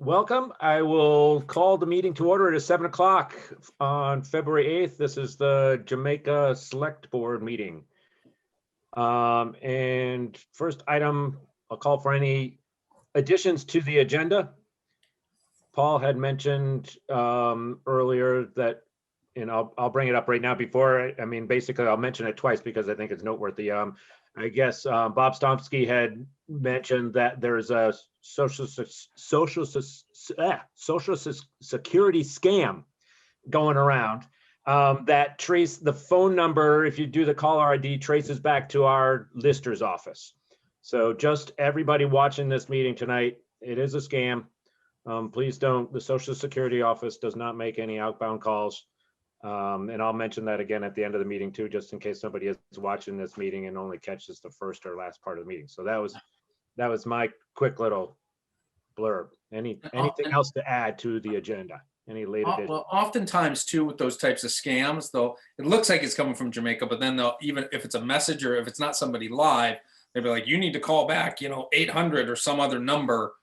welcome. I will call the meeting to order. It is 7 o'clock on February 8th. This is the Jamaica Select Board meeting. And first item, I'll call for any additions to the agenda. Paul had mentioned earlier that, and I'll bring it up right now before, I mean, basically I'll mention it twice because I think it's noteworthy. I guess Bob Stomsky had mentioned that there's a social security scam going around that trace the phone number. If you do the caller ID, traces back to our lister's office. So just everybody watching this meeting tonight, it is a scam. Please don't. The Social Security office does not make any outbound calls. And I'll mention that again at the end of the meeting too, just in case somebody is watching this meeting and only catches the first or last part of the meeting. So that was my quick little blurb. Anything else to add to the agenda? Any late additions? Well, oftentimes too with those types of scams, though, it looks like it's coming from Jamaica, but then they'll, even if it's a message or if it's not somebody live, they'll be like, you need to call back, 800 or some other number.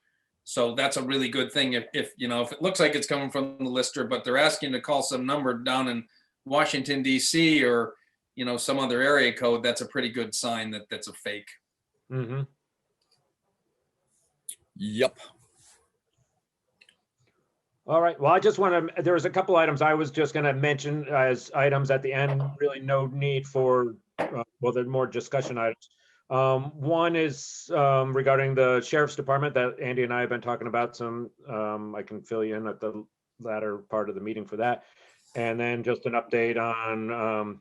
So that's a really good thing if it looks like it's coming from the lister, but they're asking to call some number down in Washington, D.C. or, some other area code, that's a pretty good sign that that's a fake. Mm-hmm. Yep. All right. Well, I just want to, there was a couple items I was just going to mention as items at the end. Really no need for, well, they're more discussion items. One is regarding the Sheriff's Department that Andy and I have been talking about some. I can fill you in at the latter part of the meeting for that. And then just an update on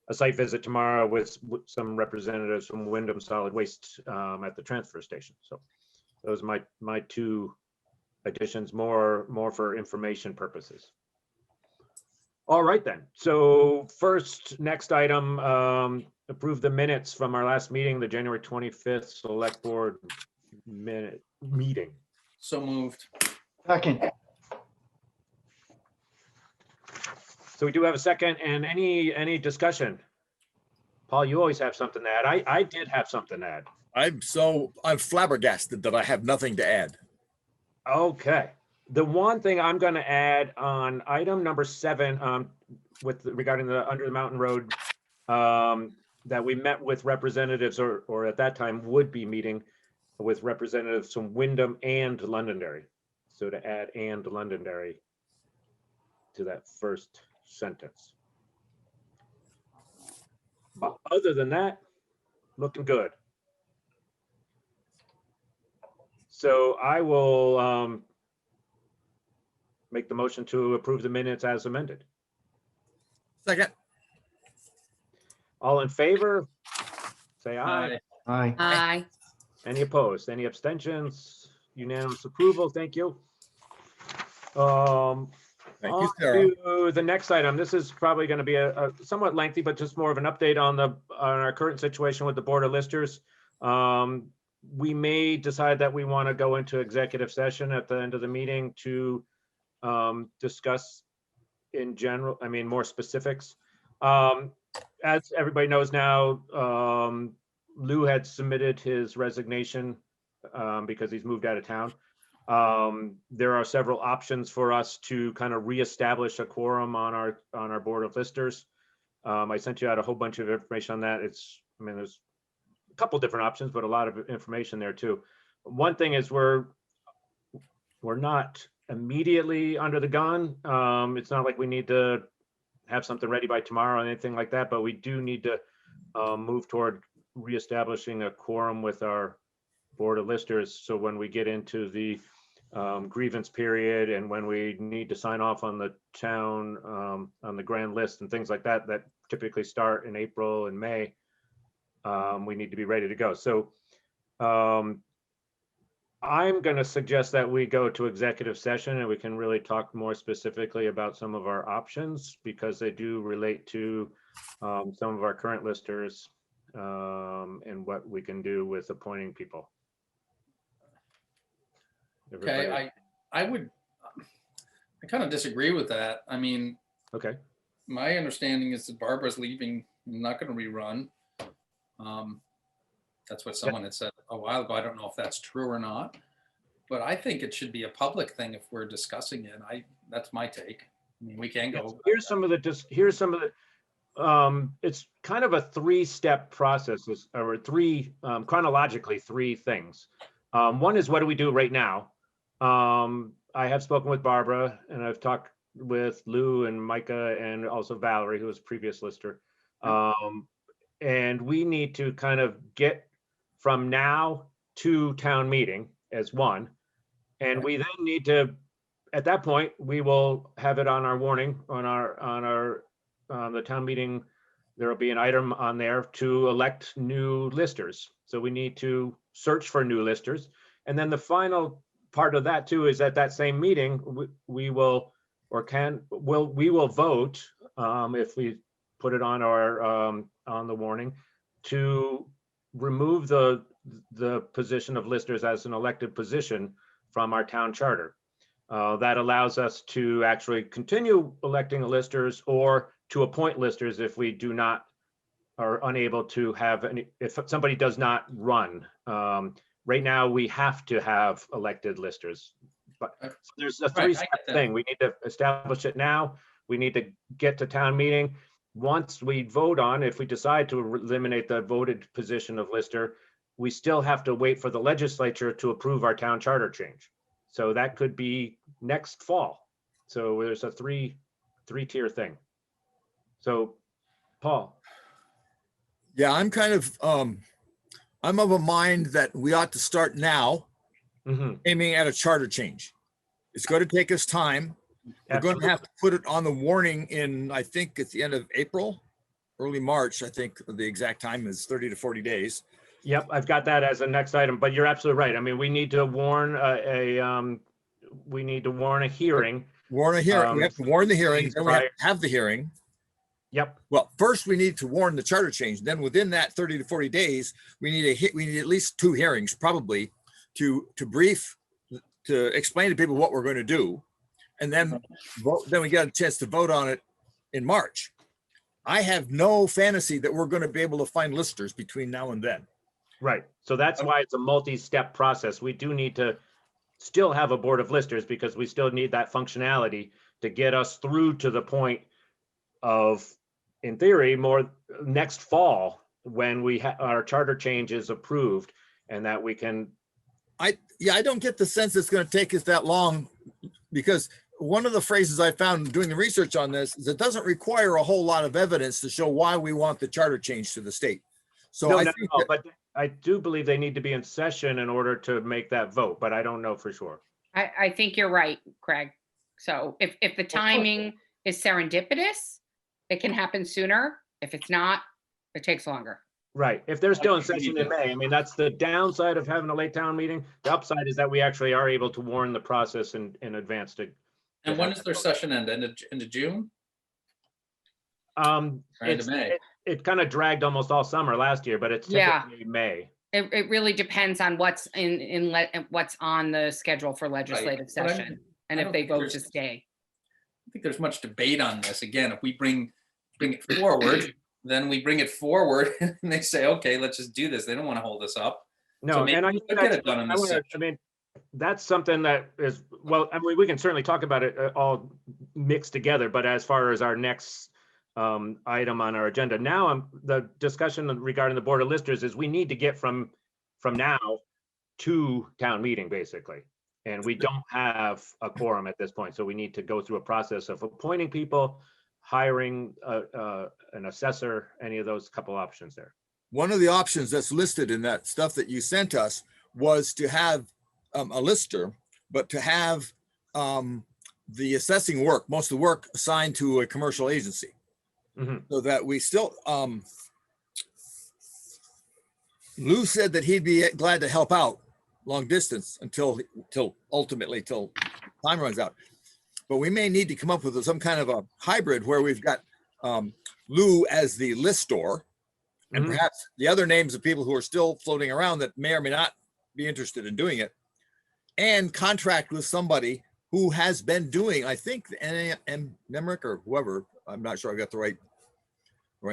a site visit tomorrow with some representatives from Wyndham Solid Waste at the transfer station. So those are my two additions, more for information purposes. All right then. So next item, approve the minutes from our last meeting, the January 25th Select Board meeting. So moved. Second. So we do have a second, and any discussion? Paul, you always have something to add. I did have something to add. I'm flabbergasted that I have nothing to add. Okay. The one thing I'm going to add on item number 7, regarding the Under the Mountain Road, that we met with representatives, or at that time would be meeting with representatives from Wyndham and Londonderry. So to add and Londonderry to that first sentence. But other than that, looking good. So I will make the motion to approve the minutes as amended. Second. All in favor, say aye. Aye. Aye. Any opposed? Any abstentions? Unanimous approval. Thank you. Thank you, Sarah. To the next item. This is probably going to be a somewhat lengthy, but just more of an update on our current situation with the Board of Listers. We may decide that we want to go into executive session at the end of the meeting to discuss in general, more specifics. As everybody knows now, Lou had submitted his resignation because he's moved out of town. There are several options for us to kind of reestablish a quorum on our Board of Listers. I sent you out a whole bunch of information on that. There's a couple different options, but a lot of information there too. One thing is we're not immediately under the gun. It's not like we need to have something ready by tomorrow or anything like that, but we do need to move toward reestablishing a quorum with our Board of Listers. So when we get into the grievance period and when we need to sign off on the town on the grand list and things like that, that typically start in April and May, we need to be ready to go. So I'm going to suggest that we go to executive session and we can really talk more specifically about some of our options because they do relate to some of our current listers and what we can do with appointing people. Everybody. Okay, I kind of disagree with that. Okay. My understanding is that Barbara's leaving, not going to rerun. That's what someone had said a while ago. I don't know if that's true or not. But I think it should be a public thing if we're discussing it. That's my take. I mean, we can go. Here's some of the, it's kind of a three-step process, or three, chronologically, three things. One is, what do we do right now? I have spoken with Barbara, and I've talked with Lou and Micah and also Valerie, who was a previous lister. And we need to kind of get from now to town meeting as one. And we then need to, at that point, we will have it on our warning, on the town meeting. There will be an item on there to elect new listers. So we need to search for new listers. And then the final part of that too is at that same meeting, we will vote, if we put it on on the warning, to remove the position of listers as an elected position from our town charter. That allows us to actually continue electing listers, or to appoint listers if we do not, are unable to have any, if somebody does not run. Right now, we have to have elected listers, but there's a three-step thing. We need to establish it now. We need to get to town meeting. Once we vote on, if we decide to eliminate the voted position of lister, we still have to wait for the legislature to approve our town charter change. So that could be next fall. So there's a three-tier thing. So, Paul. Yeah, I'm kind of, I'm of a mind that we ought to start now, aiming at a charter change. It's going to take us time. We're going to have to put it on the warning in, I think, at the end of April, early March. I think the exact time is 30 to 40 days. Yep, I've got that as a next item, but you're absolutely right. I mean, we need to warn we need to warn a hearing. Warn a hearing. We have to warn the hearing, then we have to have the hearing. Yep. Well, first we need to warn the charter change. Then within that 30 to 40 days, we need at least 2 hearings, probably, to brief, to explain to people what we're going to do, and then vote. Then we get a chance to vote on it in March. I have no fantasy that we're going to be able to find listers between now and then. Right. So that's why it's a multi-step process. We do need to still have a board of listers, because we still need that functionality to get us through to the point of, in theory, more next fall, when our charter change is approved, and that we can. I don't get the sense it's going to take us that long, because one of the phrases I found doing the research on this is it doesn't require a whole lot of evidence to show why we want the charter change to the state. So No, but I do believe they need to be in session in order to make that vote, but I don't know for sure. I think you're right, Craig. So if the timing is serendipitous, it can happen sooner. If it's not, it takes longer. Right. If they're still in session in May, I mean, that's the downside of having a late town meeting. The upside is that we actually are able to warn the process in advance to. And when does their session end? Into June? It kind of dragged almost all summer last year, but it's typically May. It really depends on what's what's on the schedule for legislative session, and if they vote to stay. I think there's much debate on this. Again, if we bring it forward, then we bring it forward, and they say, okay, let's just do this. They don't want to hold us up. No, So and I get it done in this I mean, that's something that is, well, I mean, we can certainly talk about it all mixed together, but as far as our next item on our agenda now, the discussion regarding the board of listers is we need to get from now to town meeting, basically, and we don't have a quorum at this point, so we need to go through a process of appointing people, hiring an assessor, any of those couple options there. One of the options that's listed in that stuff that you sent us was to have a lister, but to have the assessing work, most of the work assigned to a commercial agency. So that we still, Lou said that he'd be glad to help out long distance until ultimately till time runs out. But we may need to come up with some kind of a hybrid where we've got Lou as the listor, and perhaps the other names of people who are still floating around that may or may not be interested in doing it, and contract with somebody who has been doing, I think, Nemrick or whoever, I'm not sure I got the right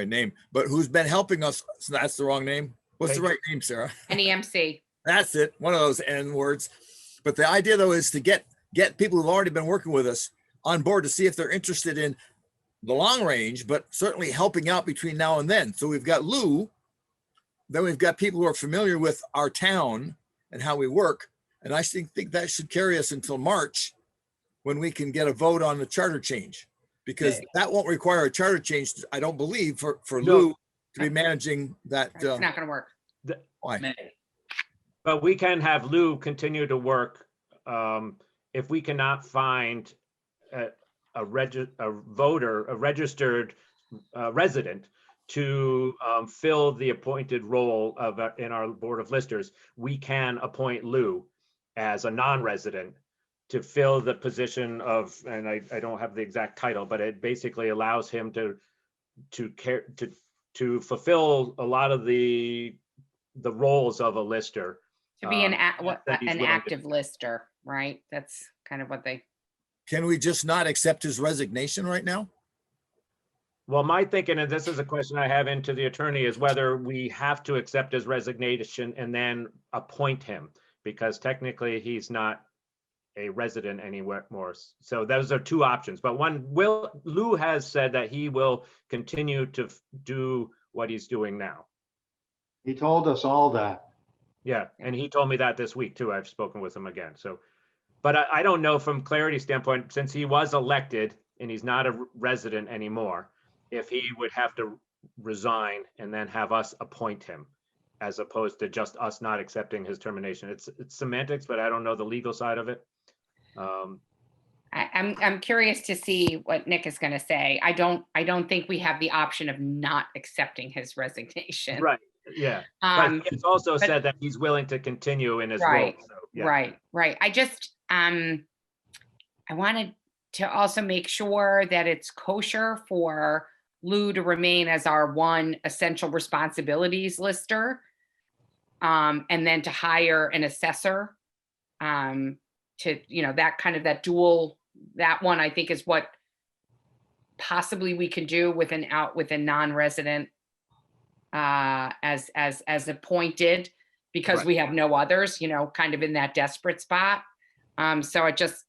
name, but who's been helping us. So that's the wrong name. What's the right name, Sarah? NEMC. That's it. One of those N words. But the idea though is to get people who've already been working with us on board to see if they're interested in the long range, but certainly helping out between now and then. So we've got Lou, then we've got people who are familiar with our town and how we work. And I think that should carry us until March when we can get a vote on the charter change, because that won't require a charter change, I don't believe, for Lou to be managing that. It's not going to work. Why? But we can have Lou continue to work if we cannot find a registered resident to fill the appointed role of in our board of listers. We can appoint Lou as a non-resident to fill the position of, and I don't have the exact title, but it basically allows him to fulfill a lot of the roles of a lister. To be an that he's willing to active lister, right? That's kind of what they. Can we just not accept his resignation right now? Well, my thinking, and this is a question I have into the attorney, is whether we have to accept his resignation and then appoint him, because technically he's not a resident anywhere more. So those are two options. But Lou has said that he will continue to do what he's doing now. He told us all that. Yeah, and he told me that this week too. I've spoken with him again. So, but I don't know from clarity standpoint, since he was elected and he's not a resident anymore, if he would have to resign and then have us appoint him, as opposed to just us not accepting his termination. It's semantics, but I don't know the legal side of it. I'm curious to see what Nick is going to say. I don't think we have the option of not accepting his resignation. Right. Yeah. But it's also said that he's willing to continue in his role. So, yeah. Right. I just I wanted to also make sure that it's kosher for Lou to remain as our one essential responsibilities lister, and then to hire an assessor, to, that kind of that dual, that one I think is what possibly we can do with a non-resident as appointed, because we have no others, kind of in that desperate spot. So I just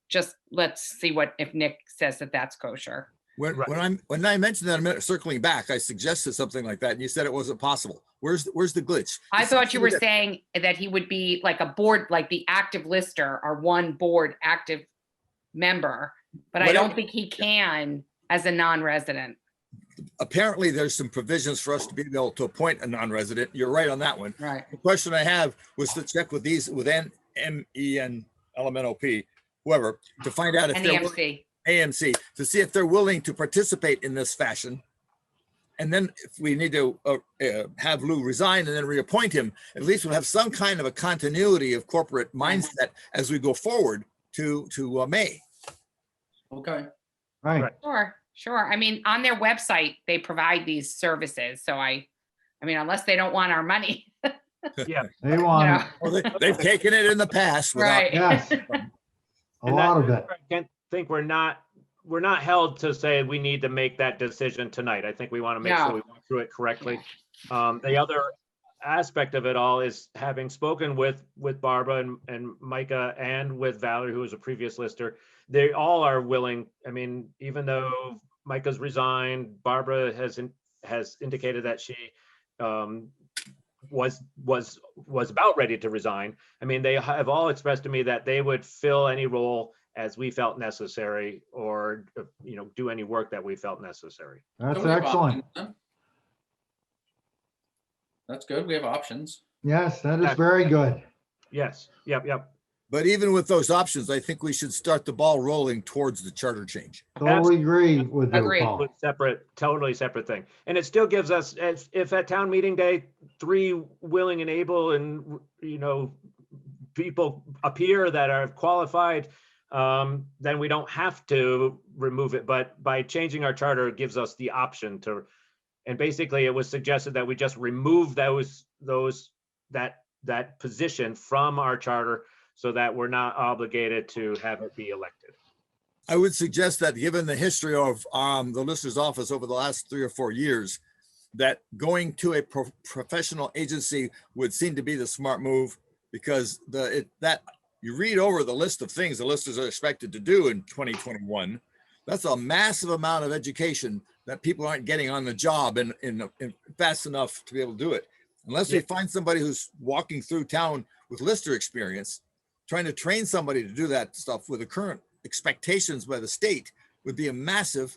let's see if Nick says that that's kosher. When I mentioned that a minute, circling back, I suggested something like that, and you said it wasn't possible. Where's the glitch? I thought you were saying that he would be like a board, like the active lister, our one board active member, but I don't think he can as a non-resident. Apparently, there's some provisions for us to be able to appoint a non-resident. You're right on that one. Right. The question I have was to check with MEN, LMNOP, whoever, to find out if they're willing, AMC, to see if they're willing to participate in this fashion. And then if we need to have Lou resign and then reappoint him, at least we'll have some kind of a continuity of corporate mindset as we go forward to May. Okay. Right. Sure. I mean, on their website, they provide these services. So I mean, unless they don't want our money. Yeah. They want it. Well, they've taken it in the past. Right. Yes. A lot of it. I can't think we're not held to say we need to make that decision tonight. I think we want to make sure we walk through it correctly. The other aspect of it all is, having spoken with Barbara and Micah and with Valerie, who was a previous lister, they all are willing. I mean, even though Micah's resigned, Barbara has indicated that she was about ready to resign. I mean, they have all expressed to me that they would fill any role as we felt necessary, or do any work that we felt necessary. That's So we have excellent. options, then. That's good. We have options. Yes, that is very good. Yes. Yep. But even with those options, I think we should start the ball rolling towards the charter change. Totally agree with you, Agreed. Paul. Totally separate thing. And it still gives us, if at town meeting day, 3 willing and able and, people appear that are qualified, then we don't have to remove it. But by changing our charter, it gives us the option to, and basically it was suggested that we just remove that position from our charter, so that we're not obligated to have it be elected. I would suggest that, given the history of the lister's office over the last 3 or 4 years, that going to a professional agency would seem to be the smart move, because that you read over the list of things the listers are expected to do in 2021. That's a massive amount of education that people aren't getting on the job and fast enough to be able to do it. Unless we find somebody who's walking through town with lister experience, trying to train somebody to do that stuff with the current expectations by the state would be a massive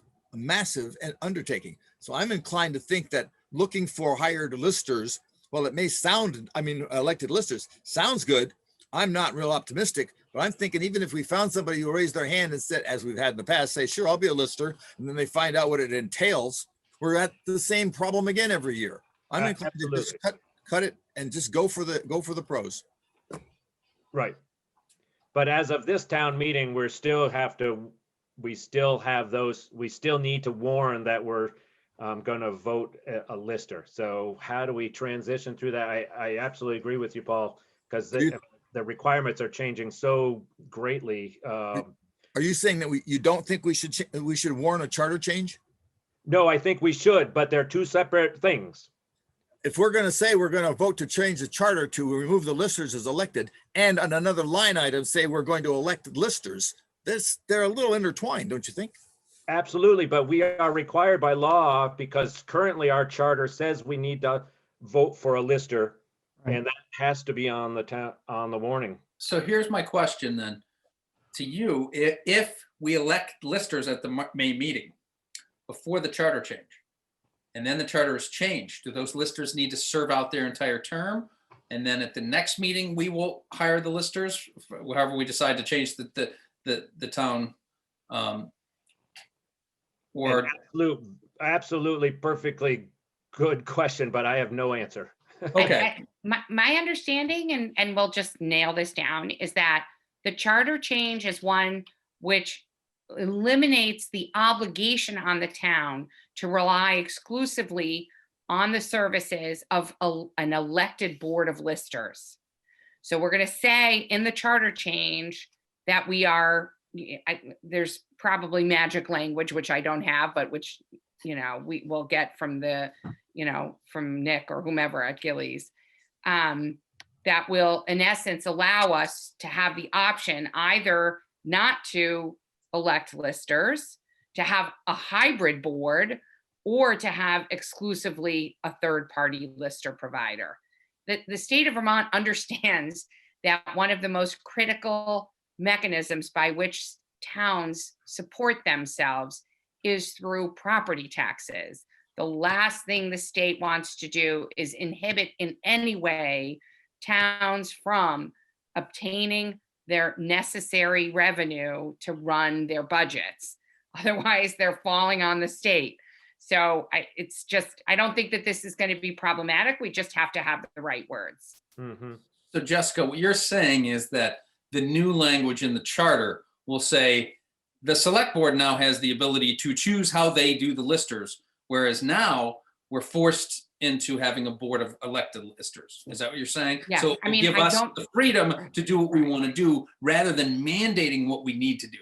undertaking. So I'm inclined to think that looking for hired listers, well, it may sound, I mean, elected listers sounds good. I'm not real optimistic, but I'm thinking even if we found somebody who raised their hand and said, as we've had in the past, say, sure, I'll be a lister, and then they find out what it entails, we're at the same problem again every year. I'm inclined to just cut it and just go for the pros. Right. But as of this town meeting, we still have those, we still need to warn that we're going to vote a lister. So how do we transition through that? I absolutely agree with you, Paul, because the requirements are changing so greatly. Are you saying that you don't think we should warn a charter change? No, I think we should, but they're two separate things. If we're going to say we're going to vote to change the charter to remove the listers as elected, and on another line item say we're going to elect listers, they're a little intertwined, don't you think? Absolutely, but we are required by law because currently our charter says we need to vote for a lister, Right. and that has to be on the warning. So here's my question then to you. If we elect listers at the May meeting before the charter change, and then the charter is changed, do those listers need to serve out their entire term? And then at the next meeting, we will hire the listers, however we decide to change the town. Or Absolutely perfectly good question, but I have no answer. okay, My understanding, and we'll just nail this down, is that the charter change is one which eliminates the obligation on the town to rely exclusively on the services of an elected board of listers. So we're going to say in the charter change that we are, there's probably magic language, which I don't have, but which, we will get from from Nick or whomever at Gillies, that will in essence allow us to have the option either not to elect listers, to have a hybrid board, or to have exclusively a third-party lister provider. The state of Vermont understands that one of the most critical mechanisms by which towns support themselves is through property taxes. The last thing the state wants to do is inhibit in any way towns from obtaining their necessary revenue to run their budgets. Otherwise, they're falling on the state. So I don't think that this is going to be problematic. We just have to have the right words. Mm-hmm. so Jessica, what you're saying is that the new language in the charter will say the select board now has the ability to choose how they do the listers, whereas now we're forced into having a board of elected listers. Is that what you're saying? Yeah, So I mean, give I us don't- the freedom to do what we want to do rather than mandating what we need to do.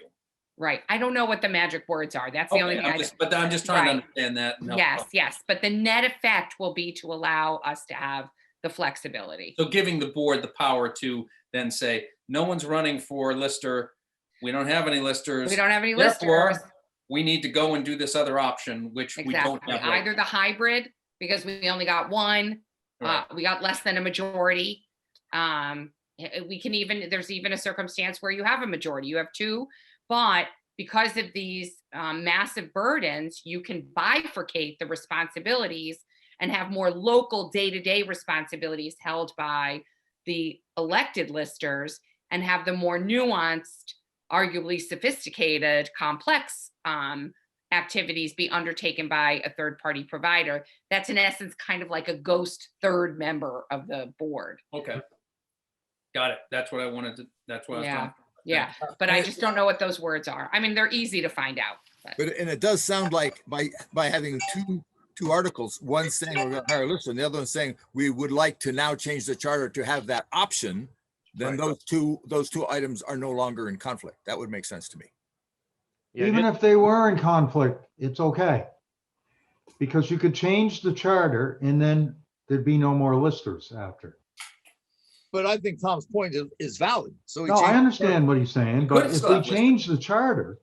Right. I don't know what the magic words are. That's the only Okay, thing. but I'm just trying to Right. understand that. and help Yes, out. yes. But the net effect will be to allow us to have the flexibility. So giving the board the power to then say, no one's running for lister. We don't have any listers. We don't have any Therefore, listers. we need to go and do this other option, which we don't Exactly. have. right Either the hybrid, because we only got one, Right. we got less than a majority. We can even, there's even a circumstance where you have a majority, you have two, but because of these massive burdens, you can bifurcate the responsibilities and have more local day-to-day responsibilities held by the elected listers and have the more nuanced, arguably sophisticated, complex activities be undertaken by a third-party provider. That's in essence kind of like a ghost third member of the board. Okay. Got it. That's what I wanted to, that's what I was Yeah. trying. Yeah, but I just don't know what those words are. I mean, they're easy to find out. But it does sound like by having two articles, one saying we're going to hire a lister, and the other one saying we would like to now change the charter to have that option, then Right. those two items are no longer in conflict. That would make sense to me. Yeah, Even if they were in conflict, it's okay. Because you could change the charter and then there'd be no more listers after. but I think Tom's point is valid. So. No, I understand what he's saying, but Could've if still we have listed. change the charter,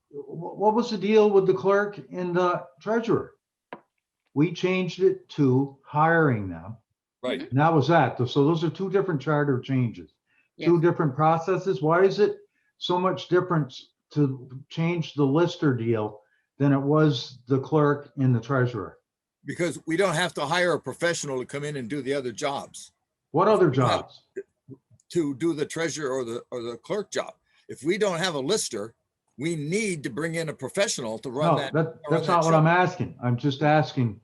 what was the deal with the clerk and the treasurer? We changed it to hiring them. Right. And that was that. So those are two different charter changes, two Yes. different processes. Why is it so much difference to change the lister deal than it was the clerk and the treasurer? Because we don't have to hire a professional to come in and do the other jobs, What other we have- jobs? to do the treasurer or the clerk job. If we don't have a lister, we need to bring in a professional to run No, that. that's that not what show. I'm asking. I'm just asking,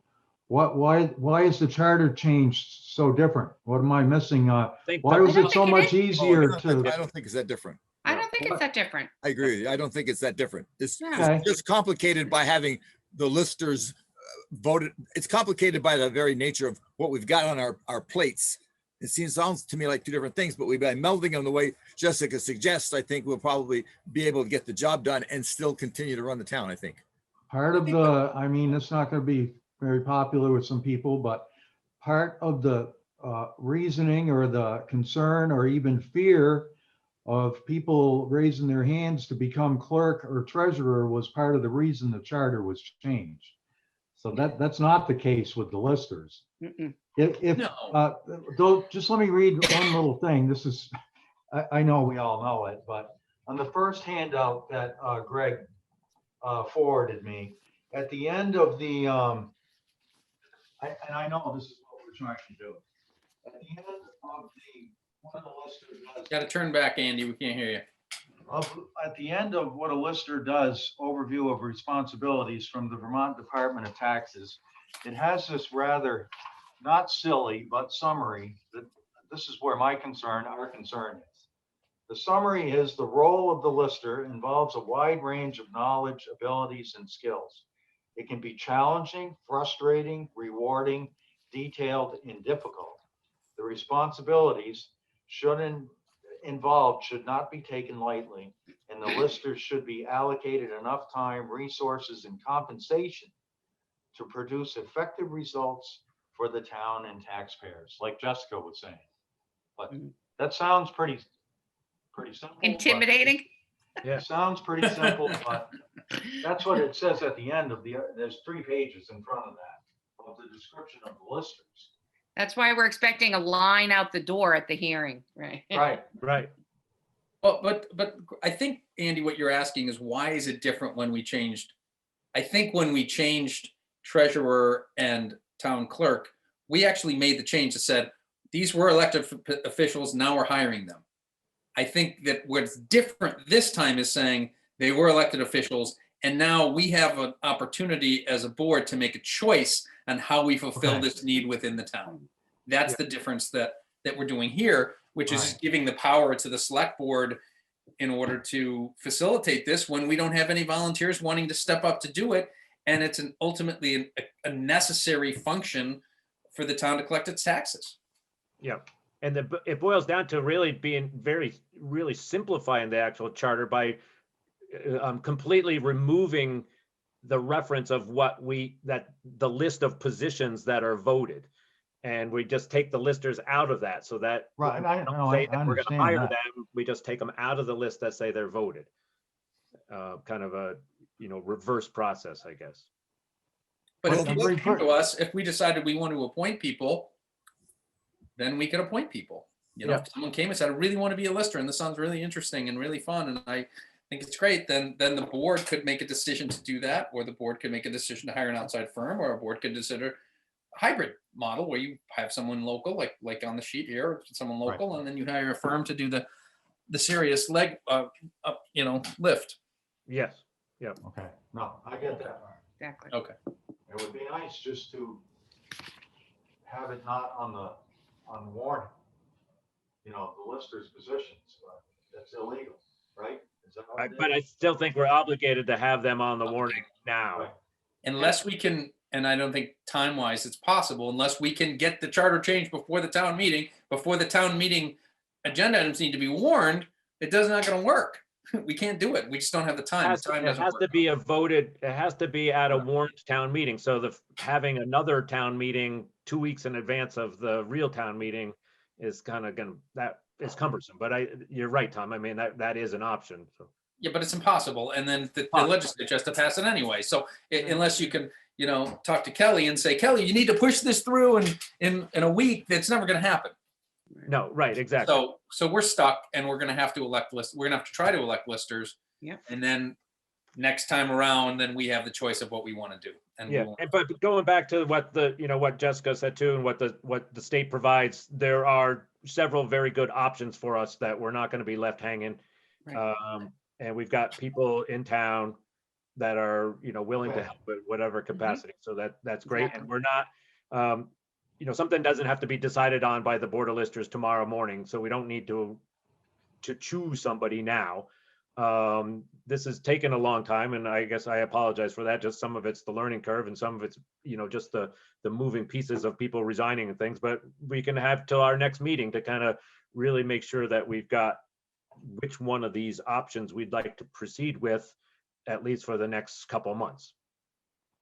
why is the charter change so different? What am I missing? Think Why that- was I don't it so think it much is. easier I to? don't think it's that different. I don't think it's that different. I agree with you. I don't think it's that different. It's Okay. just complicated by having the listers voted. It's complicated by the very nature of what we've got on our plates. It sounds to me like two different things, but by melding them the way Jessica suggests, I think we'll probably be able to get the job done and still continue to run the town, I think. Part of the, I mean, it's not going to be very popular with some people, but part of the reasoning or the concern or even fear of people raising their hands to become clerk or treasurer was part of the reason the charter was changed. So that's not the case with the listers. Mm-mm. If, No. though, just let me read one little thing. This is, I know we all know it, but on the first handout that Greg forwarded me, at the end of the, and I know this is what we're trying to do. At the end of one of the listers does. Got to turn back, Andy. We can't hear you. At the end of what a lister does, overview of responsibilities from the Vermont Department of Taxes, it has this rather not silly, but summary that this is where our concern is. The summary is the role of the lister involves a wide range of knowledge, abilities, and skills. It can be challenging, frustrating, rewarding, detailed, and difficult. The responsibilities involved should not be taken lightly, and the listers should be allocated enough time, resources, and compensation to produce effective results for the town and taxpayers, like Jessica was saying. But that sounds pretty simple. but- Intimidating. It sounds pretty simple, but that's what it says at the end of there's 3 pages in front of that, of the description of the listers. That's why we're expecting a line out the door at the hearing, right? Right. Right. Well, but I think, Andy, what you're asking is why is it different when we changed? I think when we changed treasurer and town clerk, we actually made the change that said, these were elected officials, now we're hiring them. I think that what's different this time is saying they were elected officials, and now we have an opportunity as a board to make a choice on how we fulfill Okay. this need within the town. That's Yeah. the difference that we're doing here, which is Right. giving the power to the select board in order to facilitate this when we don't have any volunteers wanting to step up to do it. And it's ultimately a necessary function for the town to collect its taxes. Yeah. And it boils down to really being really simplifying the actual charter by completely removing the reference of the list of positions that are voted. And we just take the listers out of that so that Right, when I we don't know, say I that we're going to understand hire that. them, we just take them out of the list that say they're voted. Kind of a, reverse process, I guess. But Well, if I'm people very came to clear. us, if we decided we want to appoint people, then we could appoint people. Yeah. If someone came and said, I really want to be a lister and this sounds really interesting and really fun and I think it's great, then the board could make a decision to do that, or the board could make a decision to hire an outside firm, or a board could consider a hybrid model where you have someone local, like on the sheet here, someone local, and then you hire a firm to do the serious lift. Yes. Okay, no, I get that. Exactly. Okay. It would be nice just to have it not on the warning, the listers' positions, but that's illegal, right? Is that what it But is? I still think we're obligated to have them on the warning now. Right. Unless we can, and I don't think time-wise it's possible, unless we can get the charter changed before the town meeting agenda items need to be warned, it's not going to work. We can't do it. We just don't have the time. The time It doesn't has work. to be it has to be at a warned town meeting. So having another town meeting 2 weeks in advance of the real town meeting is kind of gonna, that is cumbersome, but you're right, Tom. I mean, that is an option, so. Yeah, but it's impossible. And then the Possible. legislature has to pass it anyway. So unless you can, talk to Kelly and say, Kelly, you need to push this through in a week, that's never going to happen. No, right, exactly. So we're stuck and we're going to have to elect we're going to have to try to elect listers. Yeah. And then next time around, then we have the choice of what we want to do. And Yeah, but going back to what what Jessica said too, and what the state provides, there are several very good options for us that we're not going to be left hanging. Right. And we've got people in town that are, willing to help in whatever capacity. So that's great. Exactly. And we're not, something doesn't have to be decided on by the Board of Listers tomorrow morning. So we don't need to choose somebody now. This has taken a long time, and I guess I apologize for that. Just some of it's the learning curve, and some of it's, just the moving pieces of people resigning and things. But we can have till our next meeting to kind of really make sure that we've got which one of these options we'd like to proceed with, at least for the next couple of months.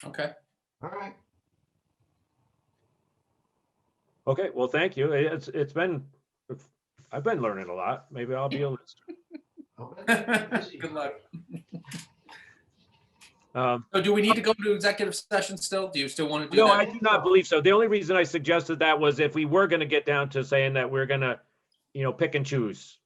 Okay. All right. Okay, well, thank you. I've been learning a lot. Maybe I'll be a lister. Good luck. So do we need to go to executive session still? Do you still want to do No, that? I do not believe so. The only reason I suggested that was if we were going to get down to saying that we're going to, pick and choose.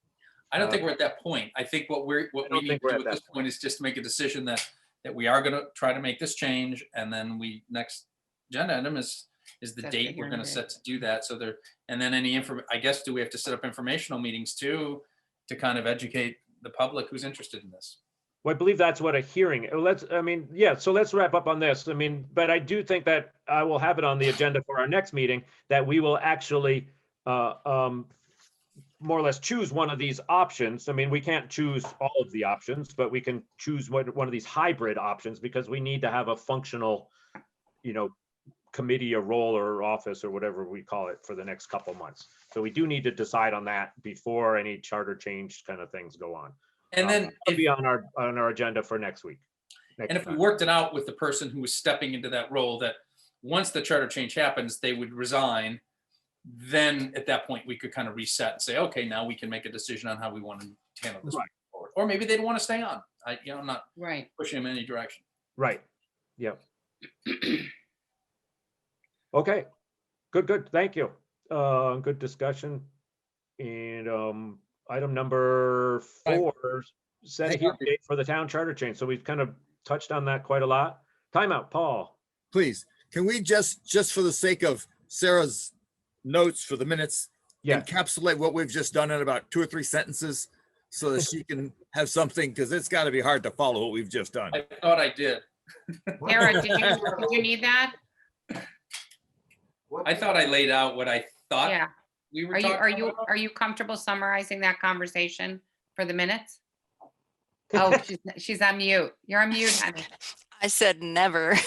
I don't think we're at that point. I think what we don't need think to we're do at at this that point is just make a decision that we are going to try to make this change, and then next agenda item is the Set the date we're hearing going to date. set to do that. So and then any I guess, do we have to set up informational meetings too, to kind of educate the public who's interested in this? Well, I believe that's what a hearing, so let's wrap up on this. But I do think that I will have it on the agenda for our next meeting, that we will actually more or less choose one of these options. We can't choose all of the options, but we can choose one of these hybrid options, because we need to have a functional, committee or role or office or whatever we call it for the next couple months. So we do need to decide on that before any charter change kind of things go on. And then It'll be on our agenda for next week. And if we worked it out with the person who was stepping into that role, that once the charter change happens, they would resign, then at that point we could kind of reset and say, okay, now we can make a decision on how we want to handle this Right. forward. Or maybe they'd want to stay on. I'm not Right. pushing them in any direction. Right. Yep. Okay. Good. Thank you. Good discussion. And item number 4, set a hearing date for the town charter change. So we've kind of touched on that quite a lot. Timeout, Paul. Please, can we just for the sake of Sarah's notes for the minutes, Yeah. encapsulate what we've just done in about 2 or 3 sentences so that she can have something, because it's got to be hard to follow what we've just done. I thought I did. Sarah, did you need that? I thought I laid out what I thought Yeah. we were Are talking about. you comfortable summarizing that conversation for the minutes? Oh, she's on mute. You're on mute, honey. I said never.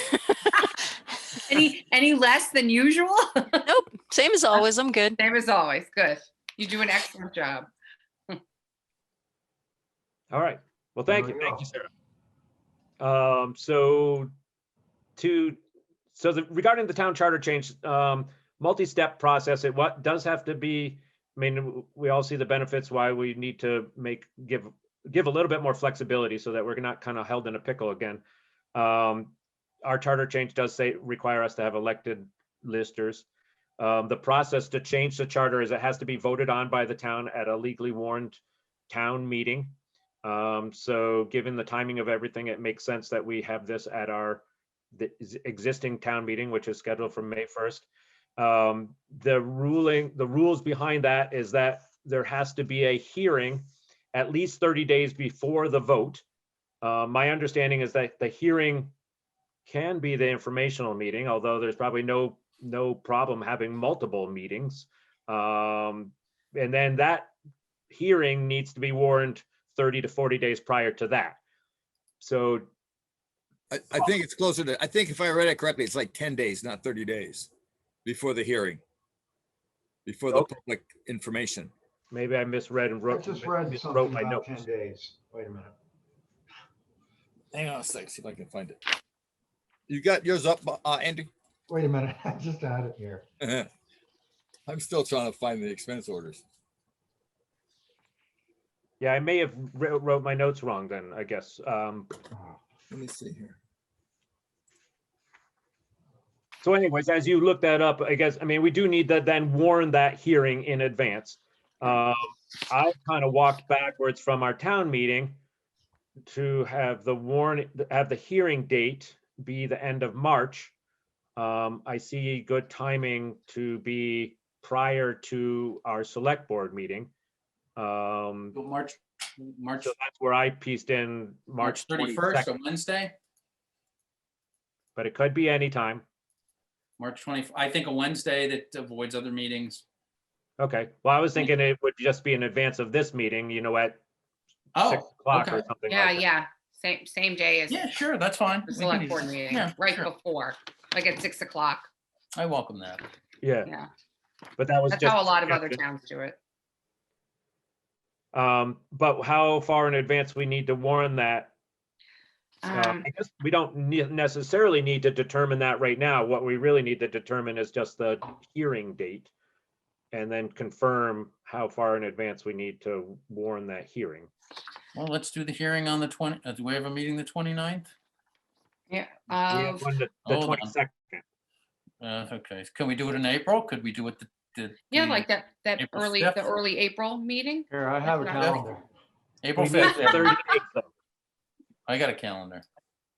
Any less than usual? Nope. Same as always. I'm good. Same as always. Good. You do an excellent job. All right. Well, thank you. There we Thank go. you, Sarah. Regarding the town charter change, multi-step process, does have to be, we all see the benefits, why we need to give a little bit more flexibility so that we're not kind of held in a pickle again. Our charter change does require us to have elected listers. The process to change the charter is it has to be voted on by the town at a legally warned town meeting. So given the timing of everything, it makes sense that we have this at the existing town meeting, which is scheduled for May 1st. The rules behind that is that there has to be a hearing at least 30 days before the vote. My understanding is that the hearing can be the informational meeting, although there's probably no problem having multiple meetings. And then that hearing needs to be warned 30 to 40 days prior to that. So I think it's closer to, I think if I read it correctly, it's like 10 days, not 30 days before the hearing, before the Okay. public information. maybe I misread and I wrote just read wrote something my about notes. 10 days. Wait a minute. Hang on a sec, see if I can find it. You got yours up, Andy? Wait a minute. I just had it here. I'm still trying to find the expense orders. Yeah, I may have wrote my notes wrong then, I guess. Let me see here. So anyways, as you look that up, I guess, I mean, we do need to then warn that hearing in advance. I kind of walked backwards from our town meeting to have the hearing date be the end of March. I see good timing to be prior to our select board meeting. Well, March So that's where I pieced in March 31st, 22nd, a Wednesday, but it could be anytime. March 20, I think a Wednesday that avoids other meetings. Okay, well, I was thinking it would just be in advance of this meeting, you know, at 6 Oh, o'clock or okay. something Yeah, like that. yeah, same day as Yeah, sure, that's fine. the We can select do board that. meeting, Yeah, right sure. before, like at 6 o'clock. I welcome that. Yeah, Yeah, but that was that's just. how a lot of other suggestion. towns do it. But how far in advance we need to warn that? Um, I guess we don't necessarily need to determine that right now. What we really need to determine is just the hearing date. And then confirm how far in advance we need to warn that hearing. Well, let's do the hearing on the 20, do we have a meeting the 29th? yeah, We have of, one the Hold on. 22nd. Okay, can we do it in April? Could we do it yeah, like that April early, 5th? the early April meeting. Here, I have a That's what calendar. April We need 5th? 30 days, though. I got a calendar.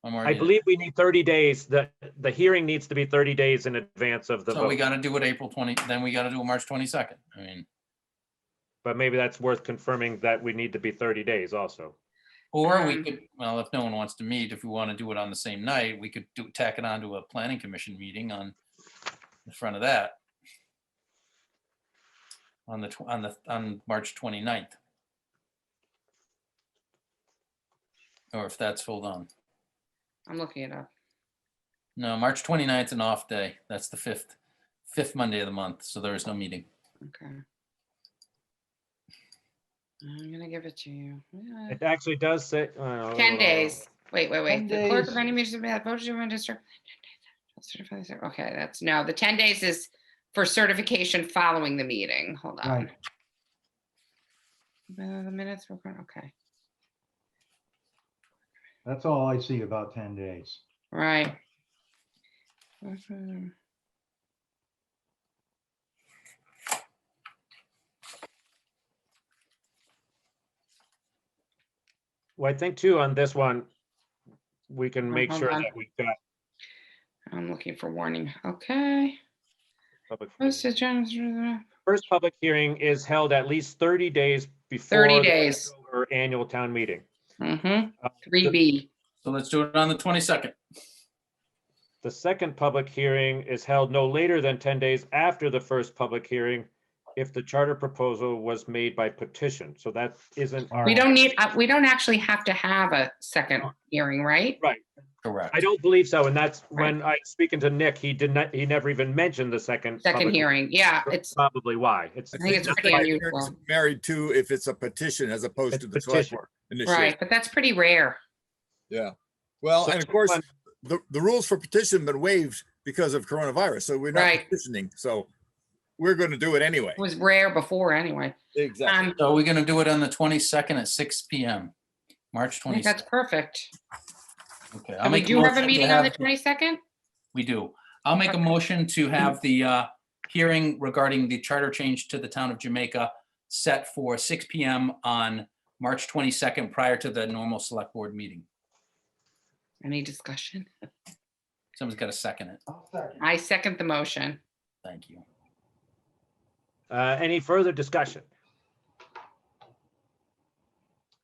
I'm I already. believe we need 30 days. The hearing needs to be 30 days in advance of the So we vote. got to do it April 20, then we got to do it March 22nd. I mean, But maybe that's worth confirming that we need to be 30 days also. or we Um, could, well, if no one wants to meet, if we want to do it on the same night, we could tack it on to a planning commission meeting on the front of that. On March 29th. Or if that's, hold on. I'm looking it up. No, March 29th is an off day. That's the fifth Monday of the month. So there is no meeting. Okay. I'm gonna give it to you. Yeah. It actually does say. 10 days. Wait. 10 The clerk of days. any municipality voted to register. Certify this- Okay, that's no, the 10 days is for certification following the meeting. Hold on. Right. The minutes were, okay, That's all I see about 10 days. right. Well, I think too on this one, we can make hold sure on. that we've got I'm looking for warning. Okay. public. First agenda, First public hearing is held at least 30 days before 30 the days. October annual town meeting. Mm-hmm. Uh, 3B. So let's do it on the 22nd. The second public hearing is held no later than 10 days after the first public hearing if the charter proposal was made by petition. So that isn't our. We don't actually have to have a second hearing, right? Right. Correct. I don't believe so. And that's when I was speaking to Nick, he never even mentioned the second. Second public hearing. Yeah, That's it's, probably why. It's I think it's not pretty like unusual. Married to if it's a petition as opposed It's to the select petition. board initiation. right, but that's pretty rare. Yeah. Well, So and of course, someone- the rules for petition been waived because of coronavirus. So we're not Right. petitioning. So we're going to do it anyway. It was rare before anyway. Exactly. So we're going to do it on the 22nd at 6 p.m. March I think that's 22nd. perfect. Okay. And we do have a motion to meeting on the have- 22nd? We do. I'll make a Okay. motion to have the hearing regarding the charter change to the town of Jamaica set for 6 p.m. on March 22nd prior to the normal select board meeting. Any discussion? Someone's got to second it. I second the motion. Thank you. Any further discussion?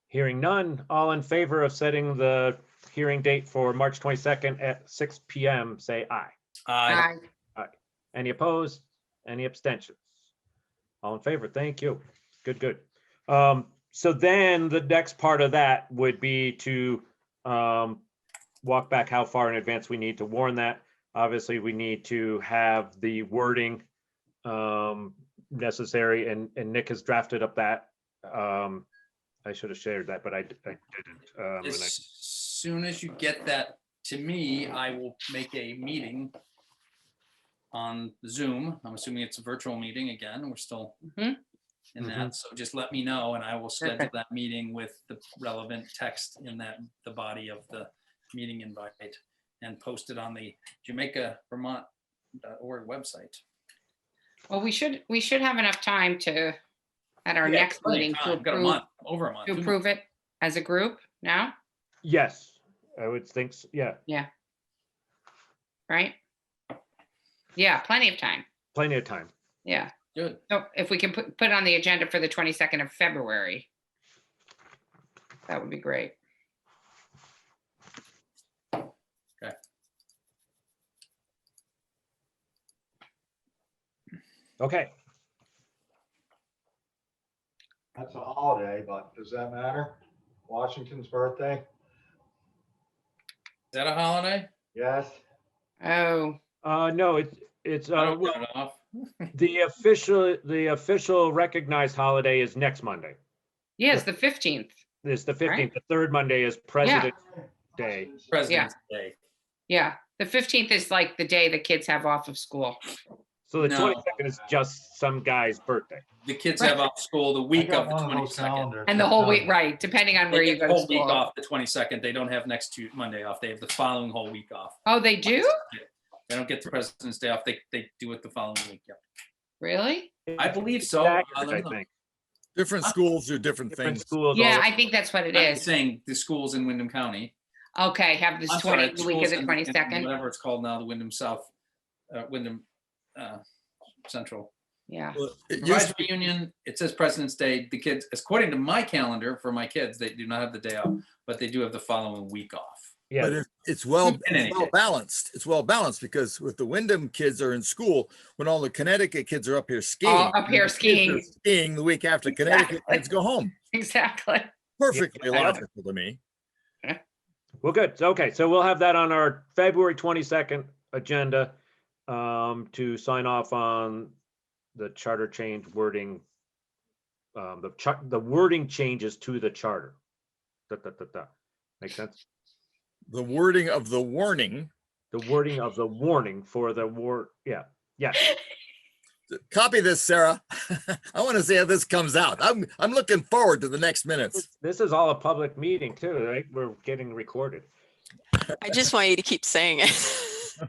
Hearing none, all in favor of setting the hearing date for March 22nd at 6 p.m., say aye. Aye. Any opposed? Any abstentions? All in favor, thank you. Good. So then the next part of that would be to walk back how far in advance we need to warn that. Obviously, we need to have the wording necessary, and Nick has drafted up that. I should have shared that, but I didn't. As soon as you get that to me, I will make a meeting on Zoom. I'm assuming it's a virtual meeting again. We're still Mhm. in that. So just let me know and I will schedule Perfect. that meeting with the relevant text in the body of the meeting invite and post it on the JamaicaVermont.org website. Well, we should have enough time to, at our Yeah, next plenty of meeting, to time. Got a approve, month, over a month. to 2 approve it as a group now, Yes, I would think, yeah, right? Yeah, plenty of time. plenty of time. Yeah. Good. So if we can put it on the agenda for the 22nd of February, that would be great. Okay, That's a holiday, but does that matter? Washington's birthday? Is that a holiday? Yes. Oh, no, it's, I don't well, cut it off. the official recognized holiday is next Monday. yeah, it's the 15th. It's the Right. 15th. The third Monday is President's Day. President's Day. Yeah, the 15th is like the day the kids have off of school. So the No. 22nd is just some guy's birthday. The kids have off school the I week got of the one of those 22nd. calendars. And the whole week, right, depending on where They you get go the to whole week school. off the 22nd. They don't have next Monday off. They have the following whole week off. Oh, they do? They don't get the President's Day off. They do it the following week. Yep. Really? I believe so. Accurate, I don't I know. think. Different schools do different Different things. schools. Yeah, all- I think that's what it I'm is. saying the schools in Wyndham County. Okay, have this I'm sorry, the week of the schools in 22nd. Whatever it's called now, the Wyndham South, Wyndham Central. Yeah. Well, it used Rise to be- reunion, it says President's Day. The kids, according to my calendar for my kids, they do not have the day off, but they do have the following week off. Yeah, But it's well, In any it's well case. balanced. It's well balanced because with the Wyndham kids are in school, when all the Connecticut kids are up here skiing. All up here and the kids are skiing. Skiing the week after Connecticut Exactly. kids go home. Exactly. Perfectly I know. logical to me. well, good. Okay, so we'll have that on our February 22nd agenda to sign off on the charter change wording, the wording changes to the charter. Make sense? The wording of the warning, The wording of the warning for the war. Yeah, yes. copy this, Sarah. I want to see how this comes out. I'm looking forward to the next minutes. This is all a public meeting too, right? We're getting recorded. I just want you to keep saying it.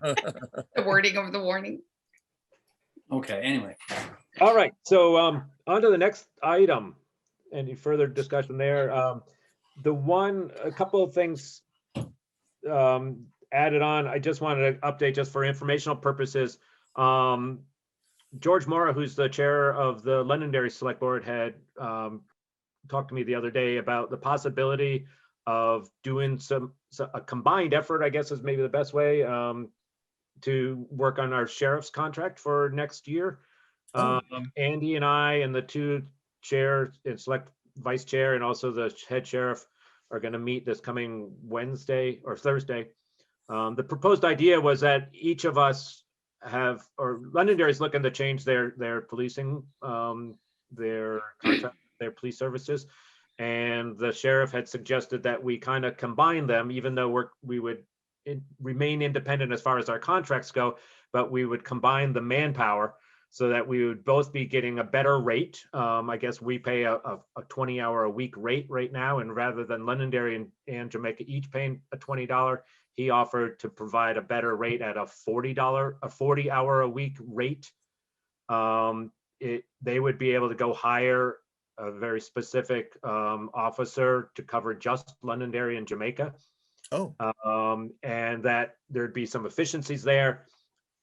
The wording of the warning. Okay, anyway. All right, so on to the next item. Any further discussion there? A couple of things added on. I just wanted to update just for informational purposes. George Mora, who's the chair of the Londonderry Select Board, had talked to me the other day about the possibility of doing a combined effort, I guess is maybe the best way, to work on our sheriff's contract for next year. Oh. Andy and I and the two chairs and select vice chair and also the head sheriff are going to meet this coming Wednesday or Thursday. The proposed idea was that each of us or Londonderry is looking to change their policing, their contract, their police services. And the sheriff had suggested that we kind of combine them, even though we would remain independent as far as our contracts go, but we would combine the manpower so that we would both be getting a better rate. I guess we pay a 20-hour-a-week rate right now, and rather than Londonderry and Jamaica each paying a $20, he offered to provide a better rate at a $40-hour-a-week rate. They would be able to go hire a very specific officer to cover just Londonderry and Jamaica. Oh, And that there'd be some efficiencies there.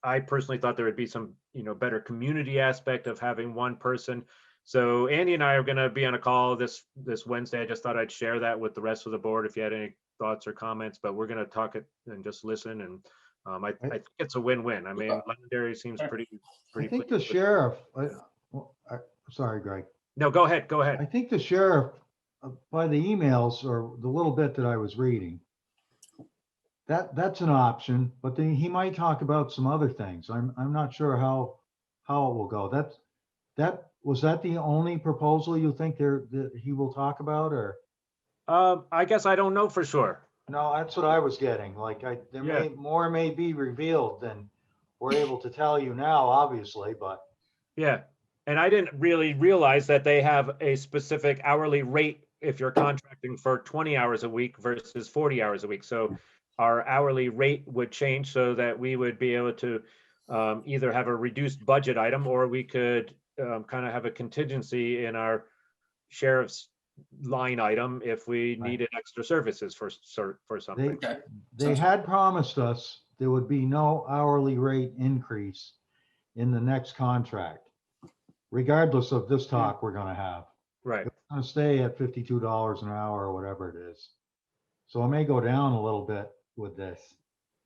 I personally thought there would be some, better community aspect of having one person. So Andy and I are going to be on a call this Wednesday. I just thought I'd share that with the rest of the board if you had any thoughts or comments, but we're going to talk it and just listen. And I think it's a win-win. I mean, Londonderry seems pretty. I think the sheriff, sorry, Greg. No, go ahead. Go I ahead. think the sheriff, by the emails or the little bit that I was reading, that's an option, but then he might talk about some other things. I'm not sure how it will go. Was that the only proposal you think that he will talk about, or? I guess I don't know for sure. No, that's what I was getting. Like, Yeah. more may be revealed than we're able to tell you now, obviously, but Yeah, and I didn't really realize that they have a specific hourly rate if you're contracting for 20 hours a week versus 40 hours a week. So our hourly rate would change so that we would be able to either have a reduced budget item, or we could kind of have a contingency in our sheriff's line item if we Right. needed extra services for something. Okay. they Sounds had promised us there would be no hourly rate increase in the next contract, regardless of this talk we're gonna have. Right. It's gonna stay at $52 an hour or whatever it is. So it may go down a little bit with this.